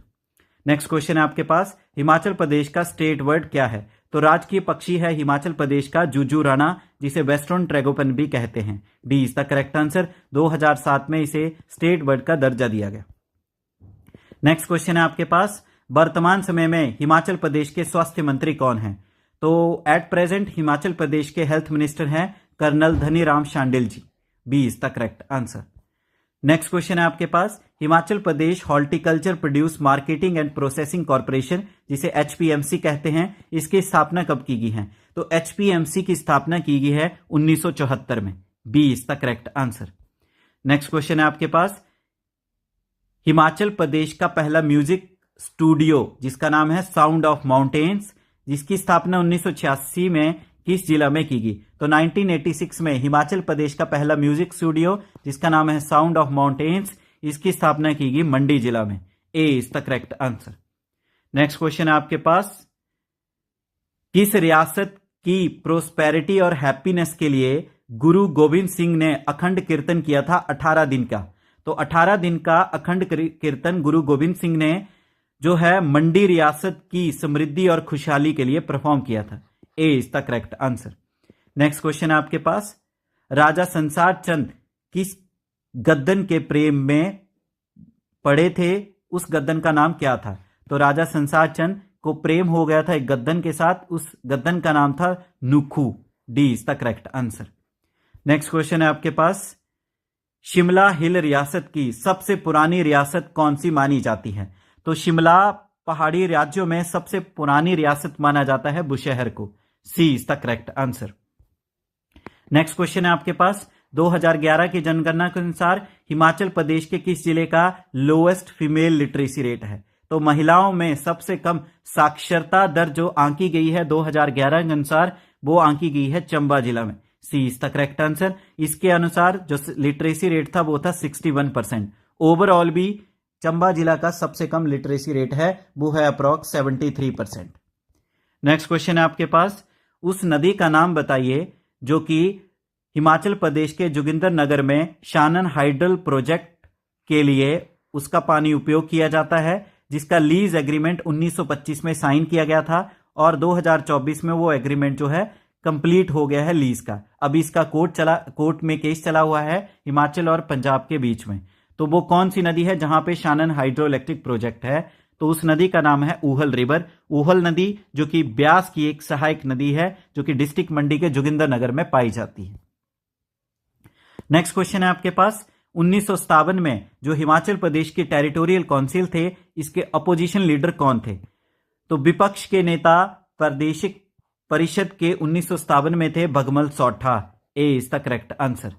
Next question है आपके पास, हिमाचल प्रदेश का स्टेट बर्ड क्या है? तो राजकीय पक्षी है हिमाचल प्रदेश का जुजुराना, जिसे वेस्टर्न ट्रैगोपन भी कहते हैं। D is the correct answer. 2007 में इसे स्टेट बर्ड का दर्जा दिया गया। नेक्स्ट क्वेश्चन है आपके पास, वर्तमान समय में हिमाचल प्रदेश के स्वास्थ्य मंत्री कौन हैं? तो एट प्रेजेंट हिमाचल प्रदेश के हेल्थ मिनिस्टर हैं colonel Dhaniram Shandil ji. B is the correct answer. Next question है आपके पास, Himachal Pradesh horticulture produce marketing and processing corporation, जिसे एचपीएमसी कहते हैं, इसकी स्थापना कब की गई है? तो एचपीएमसी की स्थापना की गई है 1974 में। B is the correct answer. Next question है आपके पास, हिमाचल प्रदेश का पहला म्यूजिक स्टूडियो जिसका नाम है साउंड ऑफ माउंटेन्स, जिसकी स्थापना 1986 में किस जिला में की गई? तो 1986 में हिमाचल प्रदेश का पहला म्यूजिक स्टूडियो जिसका नाम है साउंड ऑफ माउंटेन्स, इसकी स्थापना की गई मंडी जिला में। A is the correct answer. Next question है आपके पास, किस रियासत की प्रोस्पेरिटी और हैप्पीनेस के लिए गुरु गोविंद सिंह ने अखंड कीर्तन किया था 18 दिन का? तो 18 दिन का अखंड कीर्तन गुरु गोविंद सिंह ने जो है मंडी रियासत की समृद्धि और खुशहाली के लिए परफॉर्म किया था। A is the correct answer. Next question है आपके पास, राजा संसार चंद किस गद्दन के प्रेम में पड़े थे? उस गद्दन का नाम क्या था? तो राजा संसार चंद को प्रेम हो गया था एक गद्दन के साथ, उस गद्दन का नाम था Nukhu. D is the correct answer. Next question है आपके पास, शिमला हिल रियासत की सबसे पुरानी रियासत कौन सी मानी जाती है? तो शिमला पहाड़ी राज्यों में सबसे पुरानी रियासत माना जाता है बुशहर को। C is the correct answer. Next question है आपके पास, 2011 की जनगणना के अनुसार हिमाचल प्रदेश के किस जिले का लोएस्ट फीमेल लिटरेसी रेट है? तो महिलाओं में सबसे कम साक्षरता दर जो आंकी गई है 2011 के अनुसार वो आंकी गई है चंबा जिला में। C is the correct answer. इसके अनुसार जो लिटरेसी रेट था वो था 61%। ओवरऑल भी चंबा जिला का सबसे कम लिटरेसी रेट है, वो है अप्रॉक्स 73%। नेक्स्ट क्वेश्चन है आपके पास, उस नदी का नाम बताइए जो कि हिमाचल प्रदेश के जोगिंदरनगर में शानन हाइड्रल प्रोजेक्ट के लिए उसका पानी उपयोग किया जाता है, जिसका लीज एग्रीमेंट 1925 में साइन किया गया था और 2024 में वो एग्रीमेंट जो है कंप्लीट हो गया है लीज का। अभी इसका कोर्ट में केस चला हुआ है हिमाचल और पंजाब के बीच में। तो वो कौन सी नदी है जहां पे शानन हाइड्रो इलेक्ट्रिक प्रोजेक्ट है? तो उस नदी का नाम है ऊहल रिवर। ऊहल नदी जो कि ब्यास की एक सहायक नदी है, जो कि डिस्ट्रिक्ट मंडी के जोगिंदरनगर में पाई जाती है। नेक्स्ट क्वेश्चन है आपके पास, 1957 में जो हिमाचल प्रदेश के टेरिटोरियल काउंसिल थे, इसके अपोजिशन लीडर कौन थे? तो विपक्ष के नेता प्रादेशिक परिषद के 1957 में थे Bhagmal Sautha. A is the correct answer.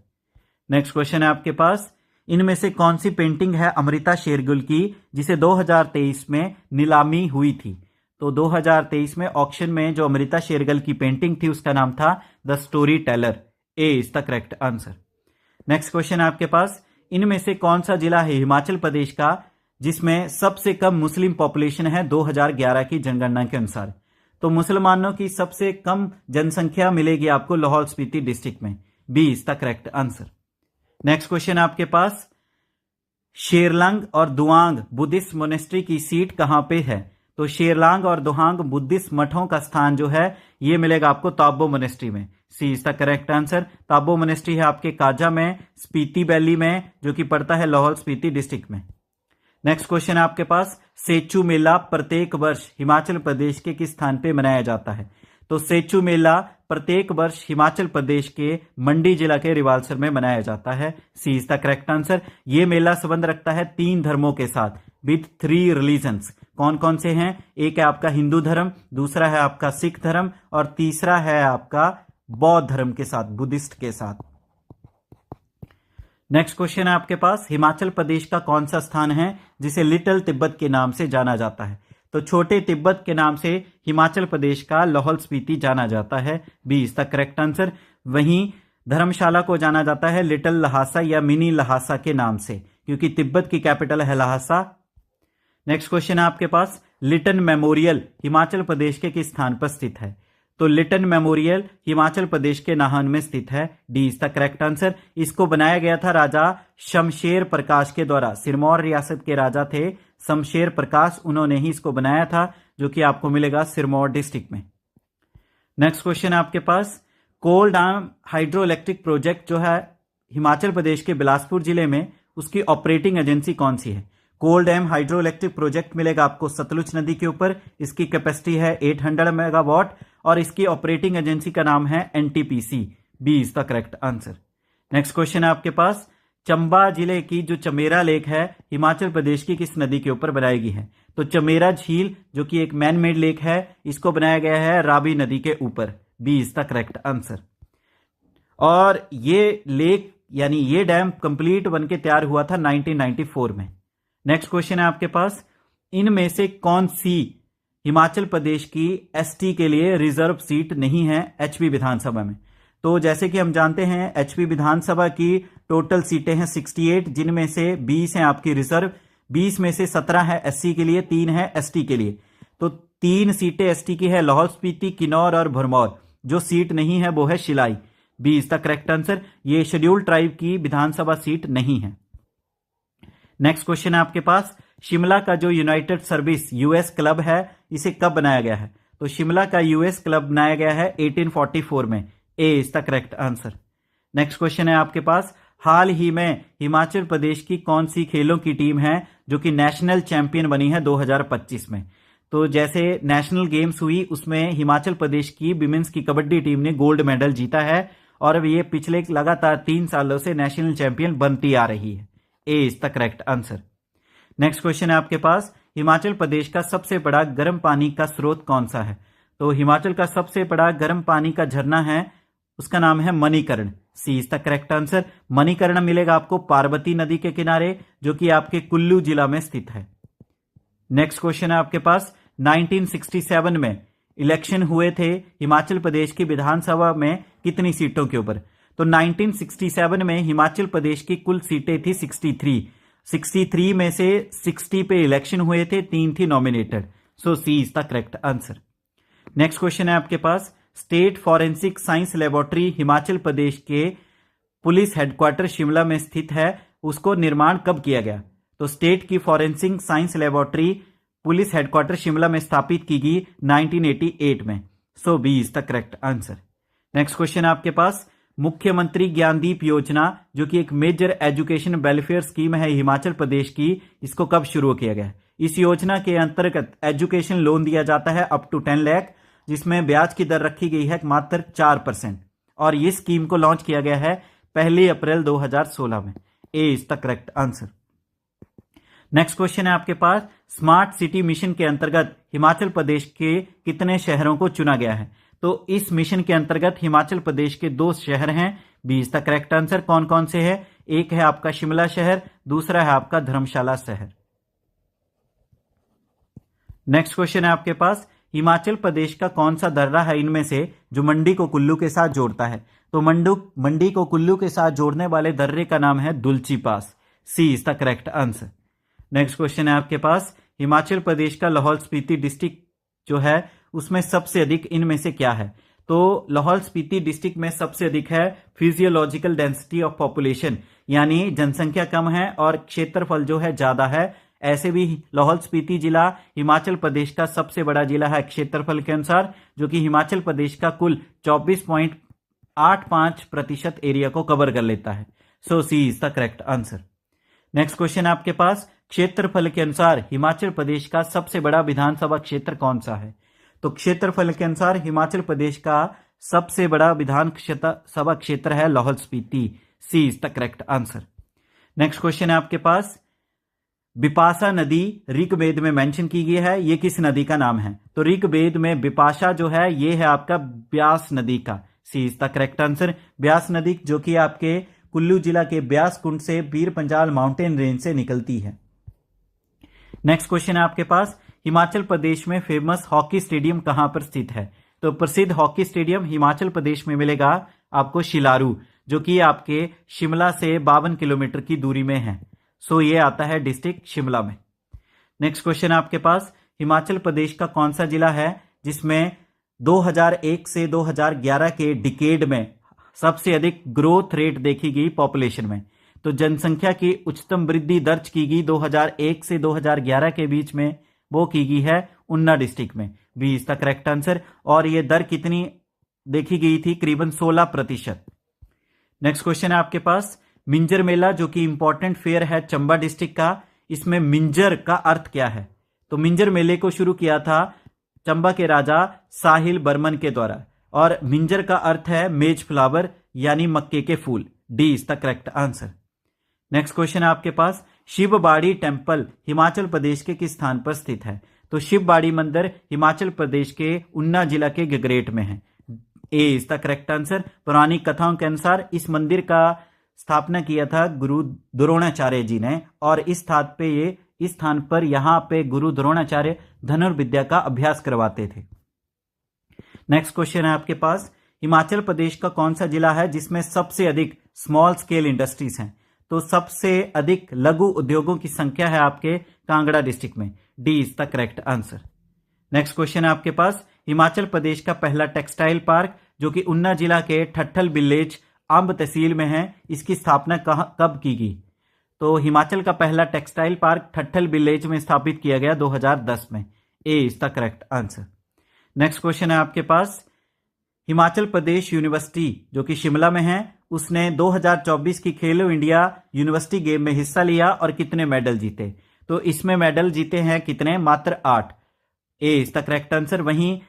Next question है आपके पास, इनमें से कौन सी पेंटिंग है अमृता शेरगिल की जिसे 2023 में नीलामी हुई थी? तो 2023 में ऑक्शन में जो अमृता शेरगिल की पेंटिंग थी उसका नाम था the story teller. A is the correct answer. Next question है आपके पास, इनमें से कौन सा जिला है हिमाचल प्रदेश का जिसमें सबसे कम मुस्लिम पॉपुलेशन है 2011 की जनगणना के अनुसार? तो मुसलमानों की सबसे कम जनसंख्या मिलेगी आपको लाहौल स्पीति डिस्ट्रिक्ट में। B is the correct answer. Next question आपके पास, शेरलंग और दुआंग बुद्धिस्ट मोनेस्ट्री की सीट कहां पे है? तो शेरलंग और दुआंग बुद्धिस्ट मठों का स्थान जो है ये मिलेगा आपको ताबो मोनेस्ट्री में। C is the correct answer. Tabo monastery है आपके काजा में, स्पीति वैली में, जो कि पड़ता है लाहौल स्पीति डिस्ट्रिक्ट में। नेक्स्ट क्वेश्चन है आपके पास, सेचू मेला प्रत्येक वर्ष हिमाचल प्रदेश के किस स्थान पे मनाया जाता है? तो सेचू मेला प्रत्येक वर्ष हिमाचल प्रदेश के मंडी जिला के रिवालसर में मनाया जाता है। C is the correct answer. ये मेला संबंध रखता है 3 धर्मों के साथ, विद 3 रिलीजन्स। कौन कौन से हैं? एक है आपका हिंदू धर्म, दूसरा है आपका सिख धर्म और तीसरा है आपका बौद्ध धर्म के साथ, बुद्धिस्ट के साथ। नेक्स्ट क्वेश्चन है आपके पास, हिमाचल प्रदेश का कौन सा स्थान है जिसे लिटिल तिब्बत के नाम से जाना जाता है? तो छोटे तिब्बत के नाम से हिमाचल प्रदेश का लाहौल स्पीति जाना जाता है। B is the correct answer. वहीं धर्मशाला को जाना जाता है लिटिल लहासा या मिनी लहासा के नाम से, क्योंकि तिब्बत की कैपिटल है लहासा। नेक्स्ट क्वेश्चन है आपके पास, लिटन मेमोरियल हिमाचल प्रदेश के किस स्थान पर स्थित है? तो लिटन मेमोरियल हिमाचल प्रदेश के नाहन में स्थित है। D is the correct answer. इसको बनाया गया था राजा शमशेर प्रकाश के द्वारा। सिरमौर रियासत के राजा थे शमशेर प्रकाश, उन्होंने ही इसको बनाया था, जो कि आपको मिलेगा सिरमौर डिस्ट्रिक्ट में। नेक्स्ट क्वेश्चन है आपके पास, कोल डैम हाइड्रो इलेक्ट्रिक प्रोजेक्ट जो है हिमाचल प्रदेश के बिलासपुर जिले में, उसकी ऑपरेटिंग एजेंसी कौन सी है? कोल डैम हाइड्रो इलेक्ट्रिक प्रोजेक्ट मिलेगा आपको सतलुज नदी के ऊपर। इसकी कैपेसिटी है 800 मेगावाट और इसकी ऑपरेटिंग एजेंसी का नाम है NTPC. B is the correct answer. Next question है आपके पास, चंबा जिले की जो चमेरा लेक है हिमाचल प्रदेश की किस नदी के ऊपर बनाई गई है? तो चमेरा झील जो कि एक मैन मेड लेक है, इसको बनाया गया है रावी नदी के ऊपर। B is the correct answer. और ये लेक यानी ये डैम कंप्लीट बनके तैयार हुआ था 1994 में। नेक्स्ट क्वेश्चन है आपके पास, इनमें से कौन सी हिमाचल प्रदेश की एसटी के लिए रिजर्व सीट नहीं है एचपी विधानसभा में? तो जैसे कि हम जानते हैं एचपी विधानसभा की टोटल सीटें हैं 68, जिनमें से 20 हैं आपकी रिजर्व, 20 में से 17 है एससी के लिए, 3 है एसटी के लिए। तो 3 सीटें एसटी की है लाहौल स्पीति, किन्नौर और भरमौर। जो सीट नहीं है वो है Shillai. B is the correct answer. ये शेड्यूल्ड ट्राइब की विधानसभा सीट नहीं है। नेक्स्ट क्वेश्चन है आपके पास, शिमला का जो यूनाइटेड सर्विस यूएस क्लब है इसे कब बनाया गया है? तो शिमला का यूएस क्लब बनाया गया है 1844 में। A is the correct answer. Next question है आपके पास, हाल ही में हिमाचल प्रदेश की कौन सी खेलों की टीम है जो कि नेशनल चैंपियन बनी है 2025 में? तो जैसे नेशनल गेम्स हुई उसमें हिमाचल प्रदेश की विमेंस की कबड्डी टीम ने गोल्ड मेडल जीता है और अब ये पिछले लगातार 3 सालों से नेशनल चैंपियन बनती आ रही है। A is the correct answer. Next question है आपके पास, हिमाचल प्रदेश का सबसे बड़ा गर्म पानी का स्रोत कौन सा है? तो हिमाचल का सबसे बड़ा गर्म पानी का झरना है, उसका नाम है Manikaran. C is the correct answer. Manikaran मिलेगा आपको पार्वती नदी के किनारे, जो कि आपके कुल्लू जिला में स्थित है। नेक्स्ट क्वेश्चन है आपके पास, 1967 में इलेक्शन हुए थे हिमाचल प्रदेश की विधानसभा में कितनी सीटों के ऊपर? तो 1967 में हिमाचल प्रदेश की कुल सीटें थी 63 में से 60 पे इलेक्शन हुए थे, 3 थी nominated. So C is the correct answer. Next question है आपके पास, state forensic science laboratory Himachal Pradesh के पुलिस हेडक्वार्टर शिमला में स्थित है, उसको निर्माण कब किया गया? तो स्टेट की forensic science laboratory police headquarter Shimla में स्थापित की गई 1988 में। So B is the correct answer. Next question है आपके पास, मुख्यमंत्री ज्ञानदीप योजना जो कि एक मेजर एजुकेशन वेलफेयर स्कीम है हिमाचल प्रदेश की, इसको कब शुरू किया गया? इस योजना के अंतर्गत एजुकेशन लोन दिया जाता है अप टू 10 लाख, जिसमें ब्याज की दर रखी गई है मात्र 4%, और ये स्कीम को लॉन्च किया गया है 1 अप्रैल 2016 में। A is the correct answer. Next question है आपके पास, स्मार्ट सिटी मिशन के अंतर्गत हिमाचल प्रदेश के कितने शहरों को चुना गया है? तो इस मिशन के अंतर्गत हिमाचल प्रदेश के 2 शहर हैं। B is the correct answer. कौन कौन से हैं? एक है आपका शिमला शहर, दूसरा है आपका धर्मशाला शहर। नेक्स्ट क्वेश्चन है आपके पास, हिमाचल प्रदेश का कौन सा दर्रा है इनमें से जो मंडी को कुल्लू के साथ जोड़ता है? तो मंडी को कुल्लू के साथ जोड़ने वाले दर्रे का नाम है Dulchi pass. C is the correct answer. Next question है आपके पास, हिमाचल प्रदेश का लाहौल स्पीति डिस्ट्रिक्ट जो है उसमें सबसे अधिक इनमें से क्या है? तो लाहौल स्पीति डिस्ट्रिक्ट में सबसे अधिक है फिजियोलॉजिकल डेंसिटी ऑफ पॉपुलेशन, यानी जनसंख्या कम है और क्षेत्रफल जो है ज्यादा है। ऐसे भी लाहौल स्पीति जिला हिमाचल प्रदेश का सबसे बड़ा जिला है क्षेत्रफल के अनुसार, जो कि हिमाचल प्रदेश का कुल 24.85% एरिया को कवर कर लेता है। So C is the correct answer. Next question आपके पास, क्षेत्रफल के अनुसार हिमाचल प्रदेश का सबसे बड़ा विधानसभा क्षेत्र कौन सा है? तो क्षेत्रफल के अनुसार हिमाचल प्रदेश का सबसे बड़ा विधानसभा क्षेत्र है Lahaul Spiti. C is the correct answer. Next question है आपके पास, बिपाशा नदी ऋग्वेद में मेंशन की गई है, ये किस नदी का नाम है? तो ऋग्वेद में बिपाशा जो है ये है आपका ब्यास नदी का। C is the correct answer. Beas नदी जो कि आपके कुल्लू जिला के ब्यास कुंड से बीर पंजाल माउंटेन रेंज से निकलती है। नेक्स्ट क्वेश्चन है आपके पास, हिमाचल प्रदेश में फेमस हॉकी स्टेडियम कहां पर स्थित है? तो प्रसिद्ध हॉकी स्टेडियम हिमाचल प्रदेश में मिलेगा आपको शिलारू, जो कि आपके शिमला से 52 किलोमीटर की दूरी में है। सो ये आता है डिस्ट्रिक्ट शिमला में। नेक्स्ट क्वेश्चन है आपके पास, हिमाचल प्रदेश का कौन सा जिला है जिसमें 2001 से 2011 के डिकेड में सबसे अधिक ग्रोथ रेट देखी गई पॉपुलेशन में? तो जनसंख्या की उच्चतम वृद्धि दर्ज की गई 2001 से 2011 के बीच में, वो की गई है ऊना डिस्ट्रिक्ट में। B is the correct answer. और ये दर कितनी देखी गई थी? करीबन 16%। नेक्स्ट क्वेश्चन है आपके पास, मिंजर मेला जो कि इंपॉर्टेंट फेयर है चंबा डिस्ट्रिक्ट का, इसमें मिंजर का अर्थ क्या है? तो मिंजर मेले को शुरू किया था चंबा के राजा साहिल बर्मन के द्वारा, और मिंजर का अर्थ है मेज फ्लावर यानी मक्के के फूल। D is the correct answer. Next question है आपके पास, शिवबाड़ी टेम्पल हिमाचल प्रदेश के किस स्थान पर स्थित है? तो शिवबाड़ी मंदिर हिमाचल प्रदेश के ऊना जिला के गगरेट में है। A is the correct answer. पौराणिक कथाओं के अनुसार इस मंदिर का स्थापना किया था गुरु द्रोणाचार्य जी ने, और इस स्थान पर यहाँ पे गुरु द्रोणाचार्य धनुर्विद्या का अभ्यास करवाते थे। नेक्स्ट क्वेश्चन है आपके पास, हिमाचल प्रदेश का कौन सा जिला है जिसमें सबसे अधिक स्मॉल स्केल इंडस्ट्रीज हैं? तो सबसे अधिक लघु उद्योगों की संख्या है आपके कांगड़ा डिस्ट्रिक्ट में। D is the correct answer. Next question है आपके पास, हिमाचल प्रदेश का पहला टेक्सटाइल पार्क जो कि ऊना जिला के ठट्ठल विलेज अंब तहसील में है, इसकी स्थापना कब की गई? तो हिमाचल का पहला टेक्सटाइल पार्क ठट्ठल विलेज में स्थापित किया गया 2010 में। A is the correct answer. Next question है आपके पास, हिमाचल प्रदेश यूनिवर्सिटी जो कि शिमला में है, उसने 2024 की खेलो इंडिया यूनिवर्सिटी गेम में हिस्सा लिया और कितने मेडल जीते? तो इसमें मेडल जीते हैं कितने? मात्र 8। ए इज द करेक्ट आंसर। वहीं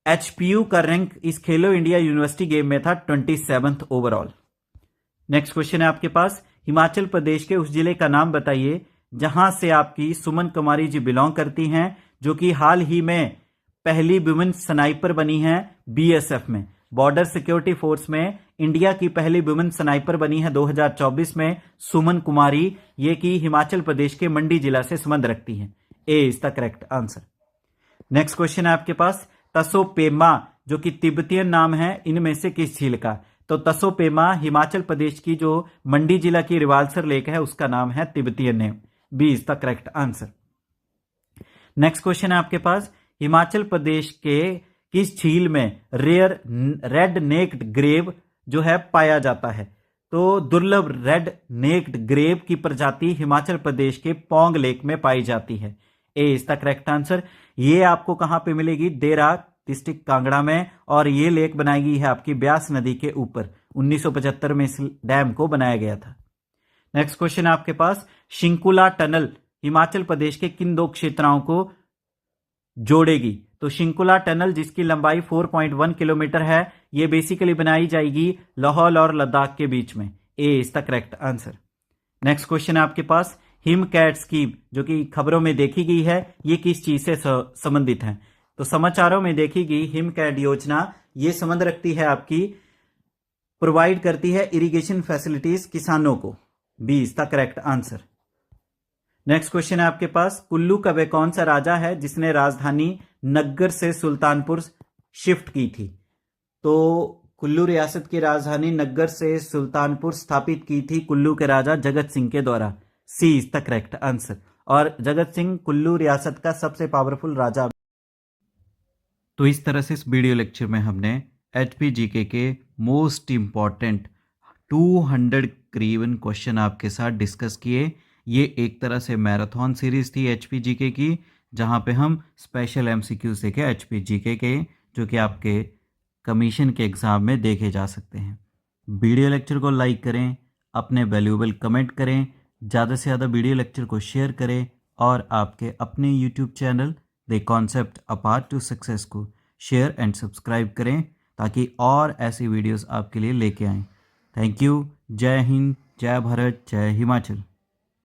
एचपीयू का रैंक इस खेलो इंडिया यूनिवर्सिटी गेम में था 27th ओवरऑल। नेक्स्ट क्वेश्चन है आपके पास, हिमाचल प्रदेश के उस जिले का नाम बताइए जहां से आपकी सुमन कुमारी जी बिलोंग करती हैं, जो कि हाल ही में पहली वुमेन स्नाइपर बनी है बीएसएफ में। बॉर्डर सिक्योरिटी फोर्स में इंडिया की पहली वुमेन स्नाइपर बनी है 2024 में सुमन कुमारी, ये कि हिमाचल प्रदेश के मंडी जिला से संबंध रखती हैं। A is the correct answer. Next question है आपके पास, तसोपेमा जो कि तिब्बतियन नाम है इनमें से किस झील का? तो तसोपेमा हिमाचल प्रदेश की जो मंडी जिला की रिवाल्सर लेक है उसका नाम है Tibetan name. B is the correct answer. Next question है आपके पास, हिमाचल प्रदेश के किस झील में रेयर रेड नेक्ड ग्रेव जो है पाया जाता है? तो दुर्लभ रेड नेक्ड ग्रेव की प्रजाति हिमाचल प्रदेश के पौंग लेक में पाई जाती है। A is the correct answer. ये आपको कहां पे मिलेगी? देरा डिस्ट्रिक्ट कांगड़ा में, और ये लेक बनाई गई है आपकी ब्यास नदी के ऊपर 1975 में इस डैम को बनाया गया था। नेक्स्ट क्वेश्चन है आपके पास, शिंकुला टनल हिमाचल प्रदेश के किन दो क्षेत्रों को जोड़ेगी? तो शिंकुला टनल जिसकी लंबाई 4.1 किलोमीटर है, ये बेसिकली बनाई जाएगी लाहौल और लद्दाख के बीच में। A is the correct answer. Next question है आपके पास, हिम कैट स्कीम जो कि खबरों में देखी गई है, ये किस चीज से संबंधित है? तो समाचारों में देखी गई हिम कैट योजना ये संबंध रखती है आपकी, प्रोवाइड करती है इरिगेशन फैसिलिटीज किसानों को। B is the correct answer. Next question है आपके पास, कुल्लू का वह कौन सा राजा है जिसने राजधानी नग्गर से सुल्तानपुर शिफ्ट की थी? तो कुल्लू रियासत की राजधानी नग्गर से सुल्तानपुर स्थापित की थी कुल्लू के राजा जगत सिंह के द्वारा। C is the correct answer. और जगत सिंह कुल्लू रियासत का सबसे पावरफुल राजा। तो इस तरह से इस वीडियो लेक्चर में हमने HPGK के मोस्ट इम्पॉर्टेंट 200 करीबन क्वेश्चन आपके साथ डिस्कस किए। ये एक तरह से मैराथन सीरीज थी HPGK की, जहाँ पे हम स्पेशल MCQs देखे HPGK के, जो कि आपके कमीशन के एग्ज़ाम में देखे जा सकते हैं। वीडियो लेक्चर को लाइक करें, अपने वैल्यूएबल कमेंट करें, ज़्यादा से ज़्यादा वीडियो लेक्चर को शेयर करें और आपके अपने YouTube channel the concept a path to success को शेयर एंड सब्सक्राइब करें ताकि और ऐसी वीडियोस आपके लिए लेके आएँ। Thank you. जय हिंद, जय भारत, जय हिमाचल।